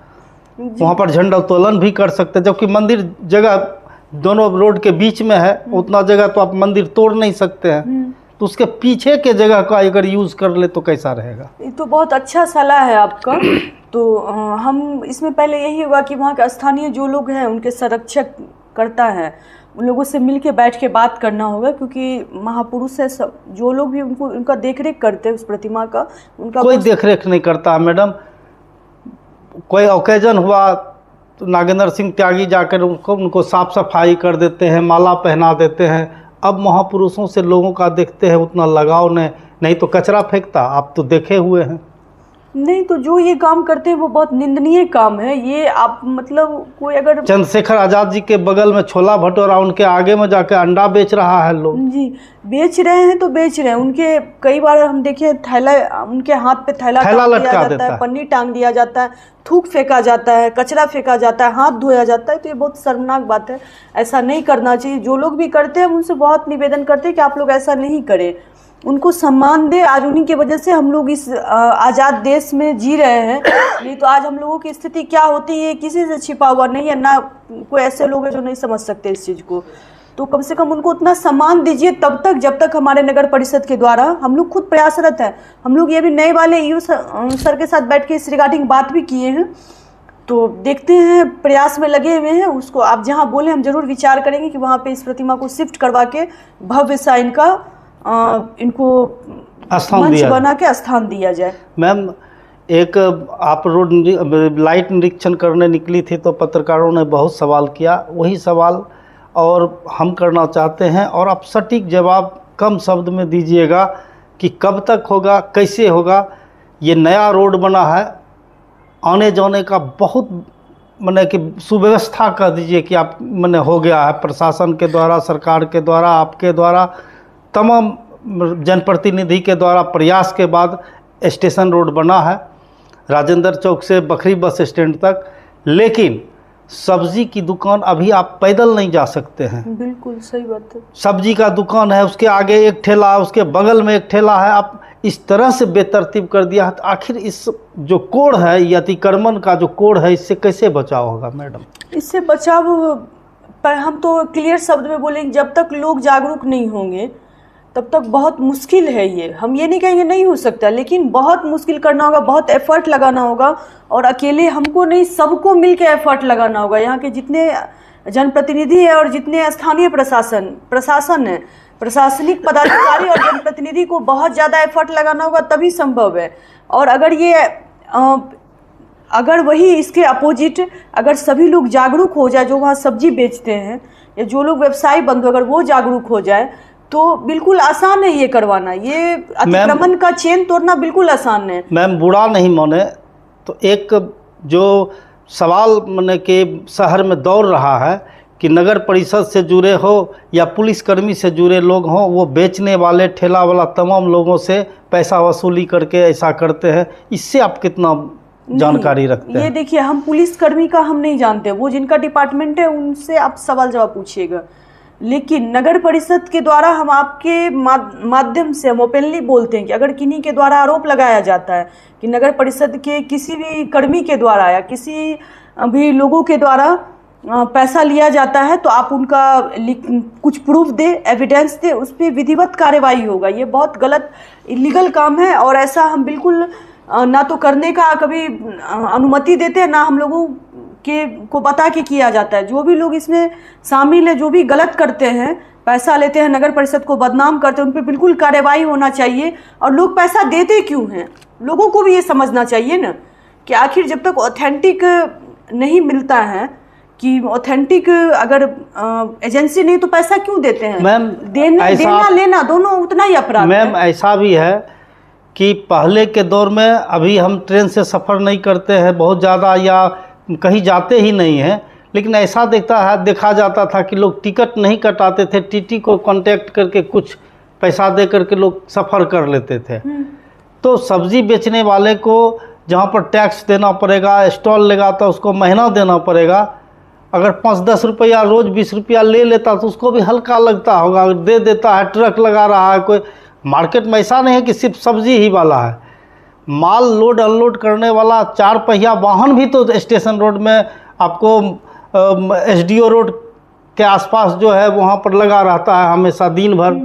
वहाँ पर झंडा उत्तोलन भी कर सकते हैं, जबकि मंदिर जगह दोनों रोड के बीच में है, उतना जगह तो आप मंदिर तोड़ नहीं सकते हैं, तो उसके पीछे के जगह का अगर यूज़ कर ले तो कैसा रहेगा? ये तो बहुत अच्छा सलाह है आपका। तो हम इसमें पहले यही होगा कि वहाँ के स्थानीय जो लोग हैं उनके संरक्षक करता है, उन लोगों से मिल के बैठ के बात करना होगा, क्योंकि महापुरुष है, सब जो लोग भी उनको उनका देखरेख करते हैं उस प्रतिमा का, उनका कोई देखरेख नहीं करता है मैडम। कोई ओकेजन हुआ तो नागेंद्र सिंह त्यागी जाकर उनको साफ सफाई कर देते हैं, माला पहना देते हैं। अब महापुरुषों से लोगों का देखते हैं उतना लगाव नहीं तो कचरा फेंकता, आप तो देखे हुए हैं। नहीं, तो जो ये काम करते हैं वो बहुत निंदनीय काम है। ये आप मतलब कोई अगर चंद्रशेखर आज़ाद जी के बगल में छोला भटूरा, उनके आगे में जाके अंडा बेच रहा है लोग। जी, बेच रहे हैं तो बेच रहे हैं। उनके कई बार हम देखे थैला, उनके हाथ पे थैला लटका देता है, पन्नी टांग दिया जाता है, थूक फेंका जाता है, कचरा फेंका जाता है, हाथ धोया जाता है। तो ये बहुत शर्मनाक बात है, ऐसा नहीं करना चाहिए। जो लोग भी करते हैं उनसे बहुत निवेदन करते हैं कि आप लोग ऐसा नहीं करें, उनको सम्मान दे। आज उन्हीं की वजह से हम लोग इस आज़ाद देश में जी रहे हैं, नहीं तो आज हम लोगों की स्थिति क्या होती है किसी से छिपा हुआ नहीं है, ना कोई ऐसे लोग हैं जो नहीं समझ सकते इस चीज़ को। तो कम से कम उनको उतना सम्मान दीजिए तब तक जब तक हमारे नगर परिषद के द्वारा हम लोग खुद प्रयासरत हैं। हम लोग ये भी नए वाले ईओ सर के साथ बैठ के इस रिगार्डिंग बात भी किए हैं, तो देखते हैं, प्रयास में लगे हुए हैं। उसको आप जहाँ बोले हम जरूर विचार करेंगे कि वहाँ पे इस प्रतिमा को शिफ्ट करवा के भव्य सा इनको मंच बना के स्थान दिया जाए। मैम, एक आप रोड लाइट निरीक्षण करने निकली थी तो पत्रकारों ने बहुत सवाल किया, वही सवाल और हम करना चाहते हैं, और आप सटीक जवाब कम शब्द में दीजिएगा कि कब तक होगा, कैसे होगा। ये नया रोड बना है, आने जाने का बहुत मने कि सुव्यवस्था कर दीजिए कि आप मने हो गया है प्रशासन के द्वारा, सरकार के द्वारा, आपके द्वारा, तमाम जनप्रतिनिधि के द्वारा प्रयास के बाद स्टेशन रोड बना है राजेंद्र चौक से बखरी बस स्टैंड तक। लेकिन सब्जी की दुकान अभी आप पैदल नहीं जा सकते हैं। बिल्कुल सही बात है। सब्जी का दुकान है, उसके आगे एक ठेला है, उसके बगल में एक ठेला है। आप इस तरह से बेतरतीब कर दिया है, तो आखिर इस जो कोड है, ये अतिक्रमण का जो कोड है, इससे कैसे बचाव होगा मैडम? इससे बचाव पर हम तो क्लियर शब्द में बोलेंगे, जब तक लोग जागरूक नहीं होंगे तब तक बहुत मुश्किल है ये। हम ये नहीं कहेंगे नहीं हो सकता, लेकिन बहुत मुश्किल करना होगा, बहुत एफर्ट लगाना होगा, और अकेले हमको नहीं, सबको मिलकर एफर्ट लगाना होगा। यहाँ के जितने जनप्रतिनिधि है और जितने स्थानीय प्रशासन है, प्रशासनिक पदाधिकारी और जनप्रतिनिधि को बहुत ज़्यादा एफर्ट लगाना होगा, तभी संभव है। और अगर वही इसके अपोजिट अगर सभी लोग जागरूक हो जाए, जो वहाँ सब्जी बेचते हैं या जो लोग व्यवसाय बंद हो, अगर वो जागरूक हो जाए तो बिल्कुल आसान है ये करवाना। ये अतिक्रमण का चेन तोड़ना बिल्कुल आसान है। मैम बुरा नहीं माने तो एक जो सवाल मैंने कि शहर में दौड़ रहा है कि नगर परिषद से जुड़े हो या पुलिसकर्मी से जुड़े लोग हों, वो बेचने वाले ठेला वाला तमाम लोगों से पैसा वसूली करके ऐसा करते हैं। इससे आप कितना जानकारी रखते हैं? ये देखिए, हम पुलिसकर्मी का हम नहीं जानते, वो जिनका डिपार्टमेंट है उनसे आप सवाल जवाब पूछिएगा। लेकिन नगर परिषद के द्वारा हम आपके माध्यम से हम ओपनली बोलते हैं कि अगर किन्हीं के द्वारा आरोप लगाया जाता है कि नगर परिषद के किसी भी कर्मी के द्वारा या किसी भी लोगों के द्वारा पैसा लिया जाता है, तो आप उनका कुछ प्रूफ दे, एविडेंस दे, उस पर विधिवत कार्रवाई होगा। ये बहुत गलत इलीगल काम है, और ऐसा हम बिल्कुल ना तो करने का कभी अनुमति देते हैं, ना हम लोगों को बता के किया जाता है। जो भी लोग इसमें शामिल है, जो भी गलत करते हैं, पैसा लेते हैं, नगर परिषद को बदनाम करते हैं, उन पर बिल्कुल कार्रवाई होना चाहिए। और लोग पैसा देते क्यों हैं, लोगों को भी ये समझना चाहिए ना, कि आखिर जब तक ऑथेंटिक नहीं मिलता है, कि ऑथेंटिक अगर एजेंसी नहीं, तो पैसा क्यों देते हैं? मैम देना लेना दोनों उतना ही अपराध है। मैम ऐसा भी है कि पहले के दौर में, अभी हम ट्रेन से सफ़र नहीं करते हैं बहुत ज़्यादा या कहीं जाते ही नहीं हैं, लेकिन ऐसा देखा जाता था कि लोग टिकट नहीं कटाते थे, टीटी को कांटेक्ट करके कुछ पैसा दे करके लोग सफ़र कर लेते थे। तो सब्ज़ी बेचने वाले को जहाँ पर टैक्स देना पड़ेगा, स्टॉल लगाता उसको महीना देना पड़ेगा, अगर 5-10 रुपया रोज़ 20 रुपया ले लेता तो उसको भी हल्का लगता होगा। अगर दे देता है, ट्रक लगा रहा है कोई, मार्केट में ऐसा नहीं है कि सिर्फ सब्ज़ी ही वाला है, माल लोड अनलोड करने वाला 4 पहिया वाहन भी तो स्टेशन रोड में आपको SDO रोड के आसपास जो है वहाँ पर लगा रहता है, हमेशा दिन भर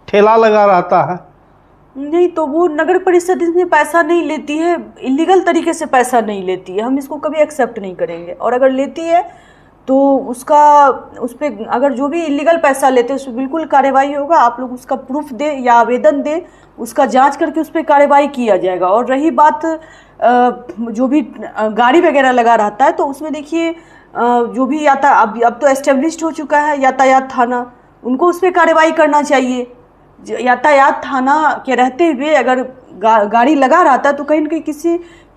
ठेला लगा रहता है। नहीं तो वो नगर परिषद इसमें पैसा नहीं लेती है, इलीगल तरीके से पैसा नहीं लेती है, हम इसको कभी एक्सेप्ट नहीं करेंगे। और अगर लेती है तो उस पर अगर जो भी इलीगल पैसा लेते हैं उस पर बिल्कुल कार्रवाई होगा। आप लोग उसका प्रूफ दे या आवेदन दे, उसका जांच करके उस पर कार्रवाई किया जाएगा। और रही बात जो भी गाड़ी वगैरह लगा रहता है, तो उसमें देखिए जो भी अब तो एस्टेब्लिश्ड हो चुका है यातायात थाना, उनको उस पर कार्रवाई करना चाहिए। यातायात थाना के रहते हुए अगर गाड़ी लगा रहता है तो कहीं न कहीं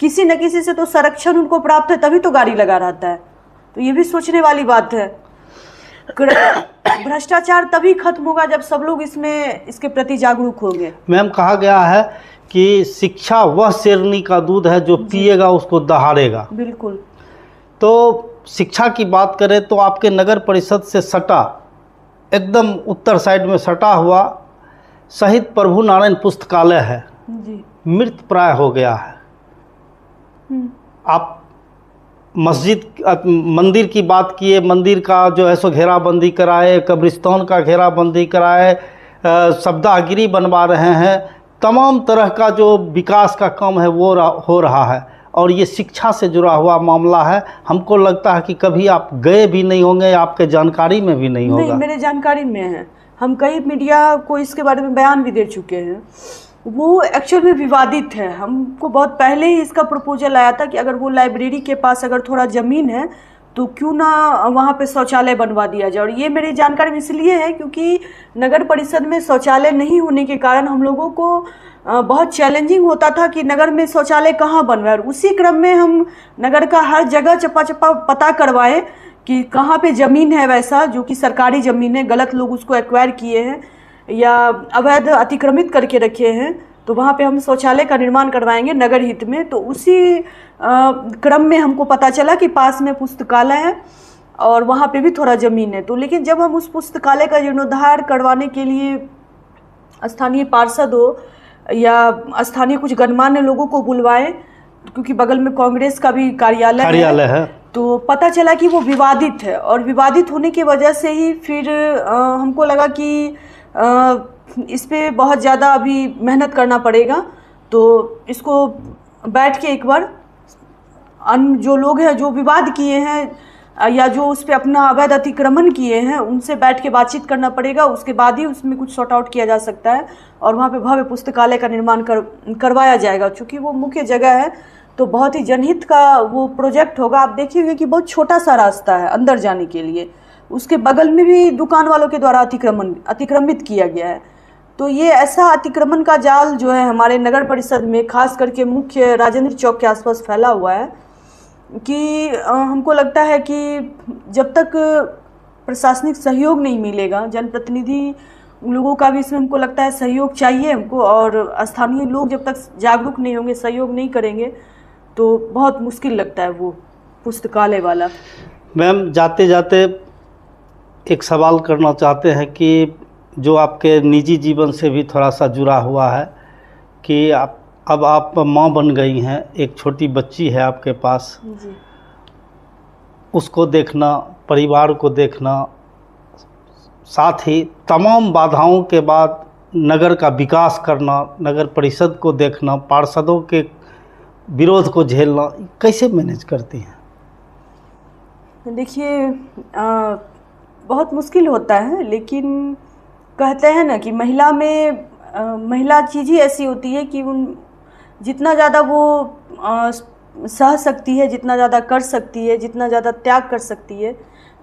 किसी न किसी से तो संरक्षण उनको प्राप्त है, तभी तो गाड़ी लगा रहता है। तो ये भी सोचने वाली बात है। भ्रष्टाचार तभी खत्म होगा जब सब लोग इसके प्रति जागरूक होंगे। मैम कहा गया है कि शिक्षा वह शेरनी का दूध है जो पिएगा उसको दहाड़ेगा। बिल्कुल। तो शिक्षा की बात करें तो आपके नगर परिषद से सटा, एकदम उत्तर साइड में सटा हुआ शहीद प्रभु नारायण पुस्तकालय है जी, मृत प्राय हो गया है। आप मंदिर की बात किए, मंदिर का जो है सो घेराबंदी कराए, कब्रिस्तान का घेराबंदी कराए, शब्दागिरी बनवा रहे हैं, तमाम तरह का जो विकास का काम है वो हो रहा है। और ये शिक्षा से जुड़ा हुआ मामला है। हमको लगता है कि कभी आप गए भी नहीं होंगे, आपके जानकारी में भी नहीं होगा। नहीं, मेरे जानकारी में है। हम कई मीडिया को इसके बारे में बयान भी दे चुके हैं। वो एक्चुअल में विवादित है। हमको बहुत पहले ही इसका प्रपोजल आया था कि अगर वो लाइब्रेरी के पास अगर थोड़ा ज़मीन है तो क्यों ना वहाँ पे शौचालय बनवा दिया जाए। और ये मेरी जानकारी में इसलिए है क्योंकि नगर परिषद में शौचालय नहीं होने के कारण हम लोगों को बहुत चैलेंजिंग होता था कि नगर में शौचालय कहाँ बनवाए। और उसी क्रम में हम नगर का हर जगह चप्पा चप्पा पता करवाएं कि कहाँ पे ज़मीन है वैसा जो कि सरकारी ज़मीन है, गलत लोग उसको एक्वायर किए हैं या अवैध अतिक्रमित करके रखे हैं, तो वहाँ पे हम शौचालय का निर्माण करवाएंगे नगर हित में। तो उसी क्रम में हमको पता चला कि पास में पुस्तकालय है और वहाँ पे भी थोड़ा ज़मीन है। तो लेकिन जब हम उस पुस्तकालय का जीर्णोद्धार करवाने के लिए स्थानीय पार्षद हो या स्थानीय कुछ गणमान्य लोगों को बुलवाएं, क्योंकि बगल में कांग्रेस का भी कार्यालय है, तो पता चला कि वो विवादित है। और विवादित होने की वजह से ही फिर हमको लगा कि इस पे बहुत ज़्यादा अभी मेहनत करना पड़ेगा। तो इसको बैठ के एक बार जो लोग हैं जो विवाद किए हैं या जो उस पर अपना अवैध अतिक्रमण किए हैं उनसे बैठ के बातचीत करना पड़ेगा। उसके बाद ही उसमें कुछ सॉर्ट आउट किया जा सकता है और वहाँ पे भव्य पुस्तकालय का निर्माण करवाया जाएगा। चूँकि वो मुख्य जगह है तो बहुत ही जनहित का वो प्रोजेक्ट होगा। आप देखिएगा कि बहुत छोटा सा रास्ता है अंदर जाने के लिए, उसके बगल में भी दुकान वालों के द्वारा अतिक्रमित किया गया है। तो ये ऐसा अतिक्रमण का जाल जो है हमारे नगर परिषद में खास करके मुख्य राजेंद्र चौक के आसपास फैला हुआ है कि हमको लगता है कि जब तक प्रशासनिक सहयोग नहीं मिलेगा, जनप्रतिनिधि लोगों का भी इसमें हमको लगता है सहयोग चाहिए हमको, और स्थानीय लोग जब तक जागरूक नहीं होंगे, सहयोग नहीं करेंगे, तो बहुत मुश्किल लगता है वो पुस्तकालय वाला। मैम, जाते जाते एक सवाल करना चाहते हैं कि जो आपके निजी जीवन से भी थोड़ा सा जुड़ा हुआ है कि अब आप माँ बन गई हैं, एक छोटी बच्ची है आपके पास जी। उसको देखना, परिवार को देखना, साथ ही तमाम बाधाओं के बाद नगर का विकास करना, नगर परिषद को देखना, पार्षदों के विरोध को झेलना, कैसे मैनेज करती हैं? देखिए बहुत मुश्किल होता है, लेकिन कहते हैं ना कि महिला चीज़ ही ऐसी होती है कि उन जितना ज़्यादा वो सह सकती है, जितना ज़्यादा कर सकती है, जितना ज़्यादा त्याग कर सकती है,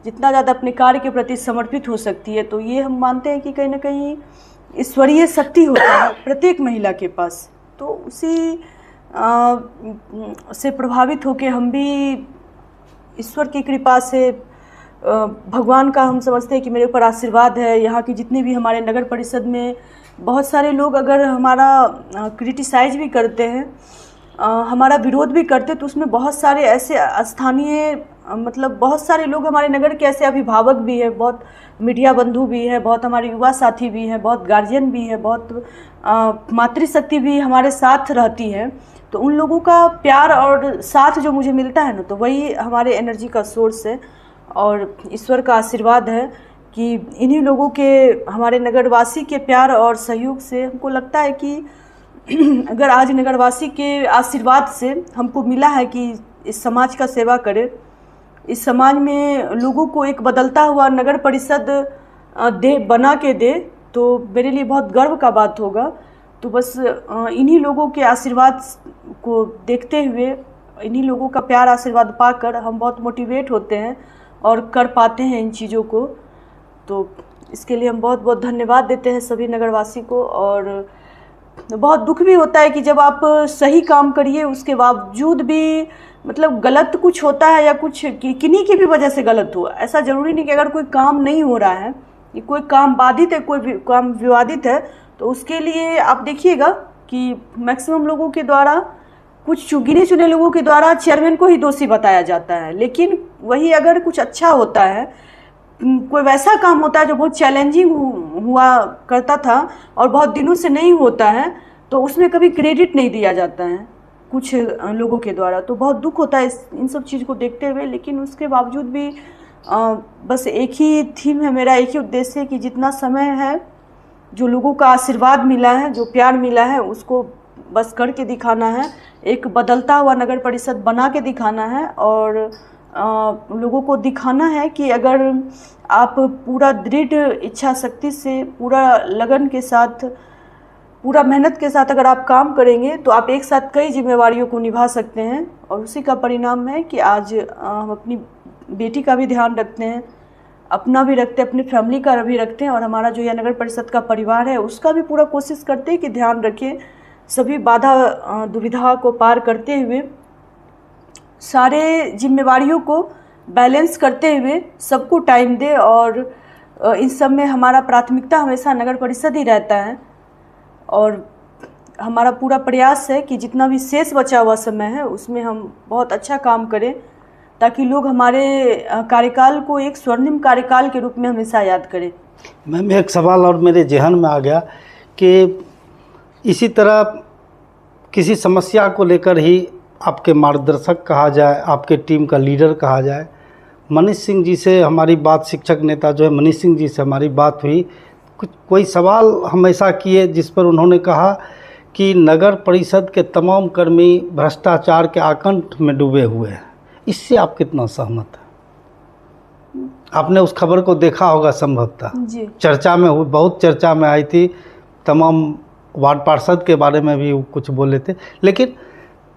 जितना ज़्यादा अपने कार्य के प्रति समर्पित हो सकती है, तो ये हम मानते हैं कि कहीं ना कहीं ईश्वरीय शक्ति होता है प्रत्येक महिला के पास। तो उसी से प्रभावित होकर हम भी ईश्वर की कृपा से, भगवान का हम समझते हैं कि मेरे ऊपर आशीर्वाद है। यहाँ की जितने भी हमारे नगर परिषद में बहुत सारे लोग अगर हमारा क्रिटिसाइज भी करते हैं, हमारा विरोध भी करते, तो उसमें बहुत सारे ऐसे स्थानीय मतलब बहुत सारे लोग हमारे नगर के ऐसे अभिभावक भी हैं, बहुत मीडिया बंधु भी है, बहुत हमारे युवा साथी भी हैं, बहुत गार्जियन भी है, बहुत मातृशक्ति भी हमारे साथ रहती है। तो उन लोगों का प्यार और साथ जो मुझे मिलता है ना, तो वही हमारे एनर्जी का सोर्स है और ईश्वर का आशीर्वाद है कि इन्हीं लोगों के, हमारे नगरवासी के प्यार और सहयोग से हमको लगता है कि अगर आज नगरवासी के आशीर्वाद से हमको मिला है कि इस समाज का सेवा करें, इस समाज में लोगों को एक बदलता हुआ नगर परिषद बना के दे, तो मेरे लिए बहुत गर्व का बात होगा। तो बस इन्हीं लोगों के आशीर्वाद को देखते हुए, इन्हीं लोगों का प्यार आशीर्वाद पाकर हम बहुत मोटिवेट होते हैं और कर पाते हैं इन चीज़ों को। तो इसके लिए हम बहुत बहुत धन्यवाद देते हैं सभी नगरवासी को। और बहुत दुख भी होता है कि जब आप सही काम करिए उसके बावजूद भी मतलब गलत कुछ होता है या कुछ किन्हीं की भी वजह से गलत हो। ऐसा ज़रूरी नहीं कि अगर कोई काम नहीं हो रहा है, कि कोई काम बाधित है, कोई काम विवादित है, तो उसके लिए आप देखिएगा कि मैक्सिमम लोगों के द्वारा, कुछ गिने चुने लोगों के द्वारा चेयरमैन को ही दोषी बताया जाता है। लेकिन वही अगर कुछ अच्छा होता है, कोई वैसा काम होता है जो बहुत चैलेंजिंग हुआ करता था और बहुत दिनों से नहीं होता है, तो उसमें कभी क्रेडिट नहीं दिया जाता है कुछ लोगों के द्वारा। तो बहुत दुख होता है इन सब चीज़ को देखते हुए। लेकिन उसके बावजूद भी बस एक ही थीम है मेरा, एक ही उद्देश्य है कि जितना समय है, जो लोगों का आशीर्वाद मिला है, जो प्यार मिला है, उसको बस करके दिखाना है, एक बदलता हुआ नगर परिषद बना के दिखाना है और लोगों को दिखाना है कि अगर आप पूरा दृढ़ इच्छा शक्ति से, पूरा लगन के साथ, पूरा मेहनत के साथ अगर आप काम करेंगे तो आप एक साथ कई जिम्मेवारियों को निभा सकते हैं। और उसी का परिणाम है कि आज हम अपनी बेटी का भी ध्यान रखते हैं, अपना भी रखते हैं, अपनी फैमिली का भी रखते हैं, और हमारा जो यह नगर परिषद का परिवार है उसका भी पूरा कोशिश करते हैं कि ध्यान रखें, सभी बाधा दुविधा को पार करते हुए सारे जिम्मेवारियों को बैलेंस करते हुए सबको टाइम दे। और इन सब में हमारा प्राथमिकता हमेशा नगर परिषद ही रहता है, और हमारा पूरा प्रयास है कि जितना भी शेष बचा हुआ समय है उसमें हम बहुत अच्छा काम करें, ताकि लोग हमारे कार्यकाल को एक स्वर्णिम कार्यकाल के रूप में हमेशा याद करें। मैम, एक सवाल और मेरे जहन में आ गया कि इसी तरह किसी समस्या को लेकर ही आपके मार्गदर्शक कहा जाए, आपके टीम का लीडर कहा जाए, मनीष सिंह जी से हमारी बात, शिक्षक नेता जो है मनीष सिंह जी से हमारी बात हुई, कोई सवाल हमेशा किए जिस पर उन्होंने कहा कि नगर परिषद के तमाम कर्मी भ्रष्टाचार के आकंठ में डूबे हुए हैं। इससे आप कितना सहमत हैं? आपने उस खबर को देखा होगा संभवतः, जी। चर्चा में हुई, बहुत चर्चा में आई थी, तमाम वार्ड पार्षद के बारे में भी कुछ बोले थे, लेकिन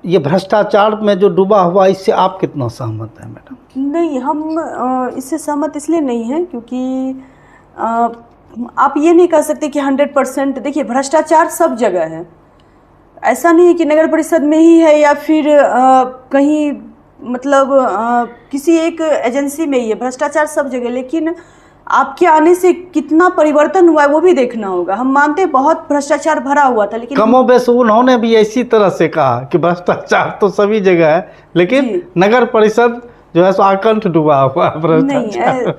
ये भ्रष्टाचार में जो डूबा हुआ, इससे आप कितना सहमत हैं मैडम? नहीं, हम इससे सहमत इसलिए नहीं हैं क्योंकि आप ये नहीं कह सकते कि 100%। देखिए, भ्रष्टाचार सब जगह है, ऐसा नहीं है कि नगर परिषद में ही है या फिर कहीं मतलब किसी एक एजेंसी में ही है। भ्रष्टाचार सब जगह, लेकिन आपके आने से कितना परिवर्तन हुआ है वो भी देखना होगा। हम मानते हैं बहुत भ्रष्टाचार भरा हुआ था, लेकिन कमोबेश उन्होंने भी इसी तरह से कहा कि भ्रष्टाचार तो सभी जगह है, लेकिन नगर परिषद जो है सो आकंठ डूबा हुआ भ्रष्टाचार। नहीं,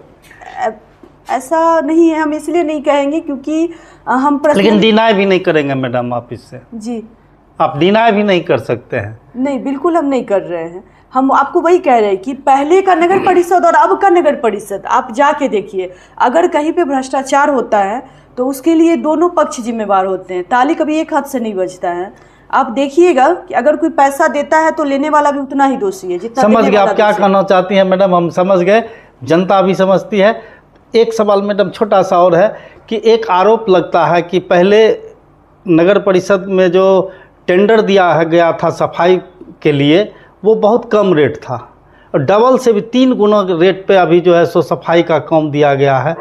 ऐसा नहीं है। हम इसलिए नहीं कहेंगे क्योंकि हम लेकिन डिनाई भी नहीं करेंगे मैडम आप इससे? जी, आप डिनाई भी नहीं कर सकते हैं। नहीं, बिल्कुल हम नहीं कर रहे हैं। हम आपको वही कह रहे हैं कि पहले का नगर परिषद और अब का नगर परिषद आप जाके देखिए, अगर कहीं पे भ्रष्टाचार होता है तो उसके लिए दोनों पक्ष जिम्मेवार होते हैं, ताली कभी एक हाथ से नहीं बजता है। आप देखिएगा कि अगर कोई पैसा देता है तो लेने वाला भी उतना ही दोषी है जितना समझ गए आप क्या कहना चाहती हैं मैडम? हम समझ गए, जनता भी समझती है। एक सवाल मैडम छोटा सा और है कि एक आरोप लगता है कि पहले नगर परिषद में जो टेंडर दिया गया था सफाई के लिए, वो बहुत कम रेट था, और डबल से भी 3 गुना रेट पे अभी जो है सो सफाई का काम दिया गया है।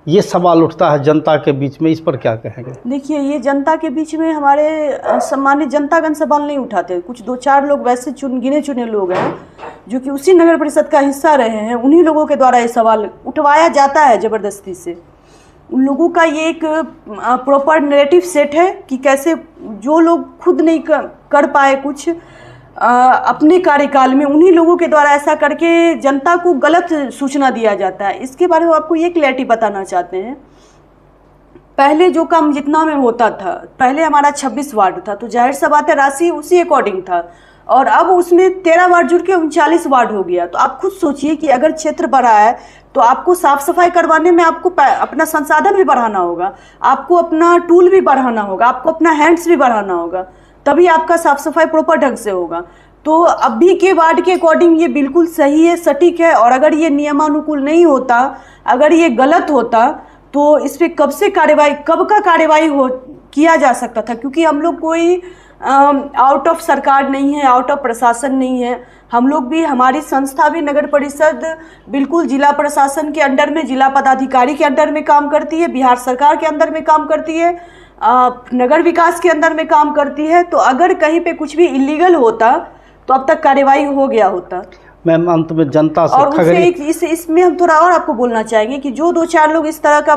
ये सवाल उठता है जनता के बीच में, इस पर क्या कहेंगे? देखिए, ये जनता के बीच में हमारे सम्मानित जनतागण सवाल नहीं उठाते। कुछ 2-4 लोग वैसे गिने चुने लोग हैं जो कि उसी नगर परिषद का हिस्सा रहे हैं, उन्हीं लोगों के द्वारा ये सवाल उठवाया जाता है ज़बरदस्ती से। उन लोगों का ये एक प्रॉपर नैरेटिव सेट है कि कैसे जो लोग खुद नहीं कर पाए कुछ अपने कार्यकाल में, उन्हीं लोगों के द्वारा ऐसा करके जनता को गलत सूचना दिया जाता है। इसके बारे में आपको ये क्लैरिटी बताना चाहते हैं। पहले जो काम जितना में होता था, पहले हमारा 26 वार्ड था, तो जाहिर सा बात है राशि उसी अकॉर्डिंग था, और अब उसमें 13 वार्ड जुड़ के 39 वार्ड हो गया। तो आप खुद सोचिए कि अगर क्षेत्र बढ़ा है तो आपको साफ सफाई करवाने में आपको अपना संसाधन भी बढ़ाना होगा, आपको अपना टूल भी बढ़ाना होगा, आपको अपना हैंड्स भी बढ़ाना होगा, तभी आपका साफ सफाई प्रॉपर ढंग से होगा। तो अभी के वार्ड के अकॉर्डिंग ये बिल्कुल सही है, सटीक है। और अगर ये नियमानुकूल नहीं होता, अगर ये गलत होता, तो इस पर कब का कार्यवाही किया जा सकता था, क्योंकि हम लोग कोई आउट ऑफ सरकार नहीं है, आउट ऑफ प्रशासन नहीं है। हम लोग भी, हमारी संस्था भी नगर परिषद बिल्कुल जिला प्रशासन के अंडर में, जिला पदाधिकारी के अंडर में काम करती है, बिहार सरकार के अंदर में काम करती है, नगर विकास के अंदर में काम करती है। तो अगर कहीं पे कुछ भी इलीगल होता तो अब तक कार्यवाही हो गया होता। मैम, अंत में जनता से और उससे इसमें हम थोड़ा और आपको बोलना चाहेंगे कि जो 2-4 लोग इस तरह का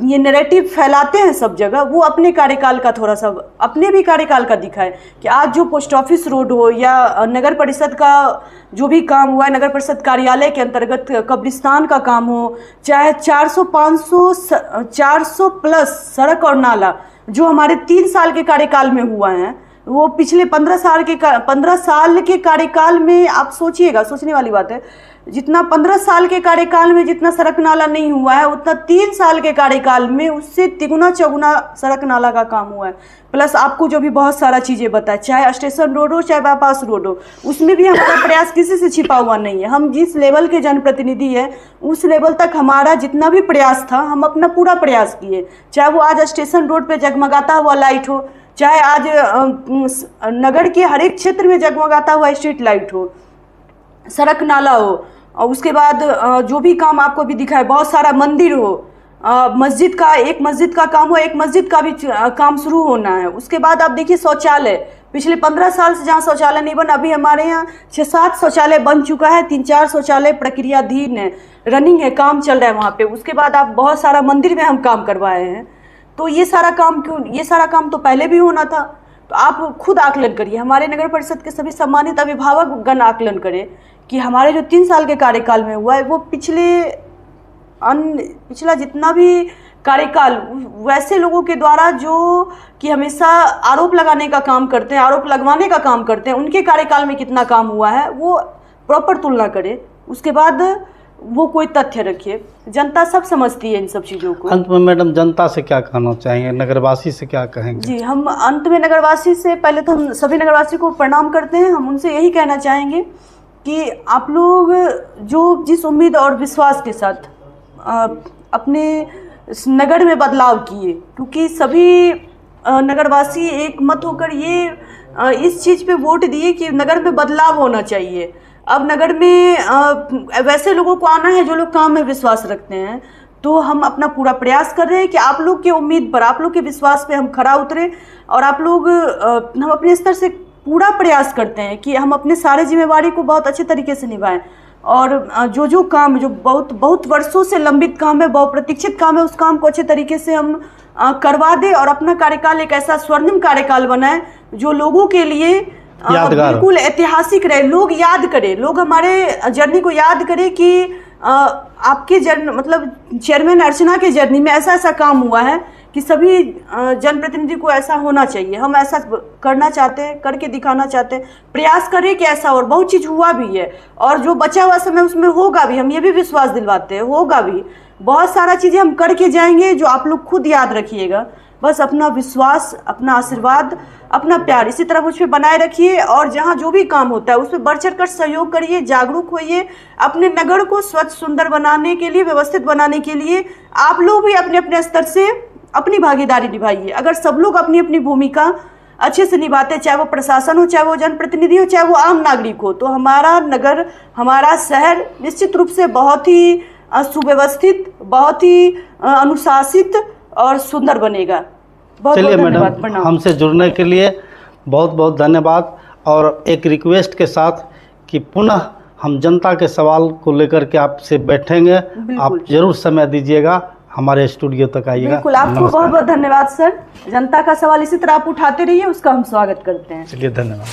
ये नैरेटिव फैलाते हैं सब जगह, वो अपने कार्यकाल का थोड़ा सा, अपने भी कार्यकाल का दिखाए कि आज जो पोस्ट ऑफिस रोड हो या नगर परिषद का जो भी काम हुआ है, नगर परिषद कार्यालय के अंतर्गत कब्रिस्तान का काम हो, चाहे 400 प्लस सड़क और नाला जो हमारे 3 साल के कार्यकाल में हुआ है, वो पिछले 15 साल के कार्यकाल में आप सोचिएगा, सोचने वाली बात है, जितना 15 साल के कार्यकाल में जितना सड़क नाला नहीं हुआ है, उतना 3 साल के कार्यकाल में उससे तिगुना चौगुना सड़क नाला का काम हुआ है। प्लस आपको जो भी बहुत सारा चीज़ें बताए, चाहे स्टेशन रोड हो, चाहे बाईपास रोड हो, उसमें भी हमारा प्रयास किसी से छिपा हुआ नहीं है। हम जिस लेवल के जनप्रतिनिधि है, उस लेवल तक हमारा जितना भी प्रयास था, हम अपना पूरा प्रयास किए। चाहे वो आज स्टेशन रोड पर जगमगाता हुआ लाइट हो, चाहे आज नगर के हर एक क्षेत्र में जगमगाता हुआ स्ट्रीट लाइट हो, सड़क नाला हो, और उसके बाद जो भी काम आपको भी दिखा है, बहुत सारा मंदिर हो, मस्जिद का, एक मस्जिद का काम हो, एक मस्जिद का भी काम शुरू होना है। उसके बाद आप देखिए शौचालय, पिछले 15 साल से जहाँ शौचालय नहीं बना, अभी हमारे यहाँ 6-7 शौचालय बन चुका है, 3-4 शौचालय प्रक्रियाधीन है, रनिंग है, काम चल रहा है वहाँ पे। उसके बाद आप बहुत सारा मंदिर में हम काम करवाए हैं। तो ये सारा काम क्यों, ये सारा काम तो पहले भी होना था। तो आप खुद आकलन करिए, हमारे नगर परिषद के सभी सम्मानित अभिभावक गण आकलन करें कि हमारे जो 3 साल के कार्यकाल में हुआ है वो पिछला जितना भी कार्यकाल वैसे लोगों के द्वारा जो कि हमेशा आरोप लगाने का काम करते हैं, आरोप लगवाने का काम करते हैं, उनके कार्यकाल में कितना काम हुआ है वो प्रॉपर तुलना करें। उसके बाद वो कोई तथ्य रखिए। जनता सब समझती है इन सब चीज़ों को। अंत में मैडम जनता से क्या कहना चाहेंगे, नगरवासी से क्या कहेंगे? जी, हम अंत में नगरवासी से पहले तो हम सभी नगरवासी को प्रणाम करते हैं। हम उनसे यही कहना चाहेंगे कि आप लोग जो जिस उम्मीद और विश्वास के साथ अपने नगर में बदलाव किए, क्योंकि सभी नगरवासी एक मत होकर ये इस चीज़ पे वोट दिए कि नगर में बदलाव होना चाहिए। अब नगर में वैसे लोगों को आना है जो लोग काम में विश्वास रखते हैं। तो हम अपना पूरा प्रयास कर रहे हैं कि आप लोग की उम्मीद पर, आप लोग के विश्वास पे हम खरा उतरे, और आप लोग हम अपने स्तर से पूरा प्रयास करते हैं कि हम अपने सारे जिम्मेवारी को बहुत अच्छे तरीके से निभाएं, और जो काम जो बहुत वर्षों से लंबित काम है, बहुप्रतीक्षित काम है, उस काम को अच्छे तरीके से हम करवा दें, और अपना कार्यकाल एक ऐसा स्वर्णिम कार्यकाल बनाए जो लोगों के लिए बिल्कुल ऐतिहासिक रहे। लोग याद करें, लोग हमारे जर्नी को याद करें कि आपके मतलब चेयरमैन अर्चना के जर्नी में ऐसा ऐसा काम हुआ है कि सभी जनप्रतिनिधि को ऐसा होना चाहिए। हम ऐसा करना चाहते हैं, करके दिखाना चाहते हैं, प्रयास करें कि ऐसा, और बहुत चीज़ हुआ भी है, और जो बचा हुआ समय उसमें होगा भी। हम ये भी विश्वास दिलवाते हैं, होगा भी। बहुत सारा चीज़ें हम करके जाएंगे जो आप लोग खुद याद रखिएगा। बस अपना विश्वास, अपना आशीर्वाद, अपना प्यार इसी तरह मुझ पर बनाए रखिए, और जहाँ जो भी काम होता है उसमें बढ़ चढ़ कर सहयोग करिए, जागरूक होइए। अपने नगर को स्वच्छ सुंदर बनाने के लिए, व्यवस्थित बनाने के लिए आप लोग भी अपने अपने स्तर से अपनी भागीदारी निभाइए। अगर सब लोग अपनी अपनी भूमिका अच्छे से निभाते, चाहे वो प्रशासन हो, चाहे वो जनप्रतिनिधि हो, चाहे वो आम नागरिक हो, तो हमारा नगर, हमारा शहर निश्चित रूप से बहुत ही सुव्यवस्थित, बहुत ही अनुशासित और सुंदर बनेगा। बहुत चलिए बहुत मैडम, धन्यवाद, प्रणाम। हमसे जुड़ने के लिए बहुत बहुत धन्यवाद। और एक रिक्वेस्ट के साथ कि पुनः हम जनता के सवाल को लेकर के आपसे बैठेंगे, आप जरूर समय दीजिएगा, हमारे स्टूडियो तक आइएगा। बिल्कुल, आपको बहुत बहुत धन्यवाद सर। जनता का सवाल इसी तरह आप उठाते रहिए, उसका हम स्वागत करते हैं। चलिए, धन्यवाद।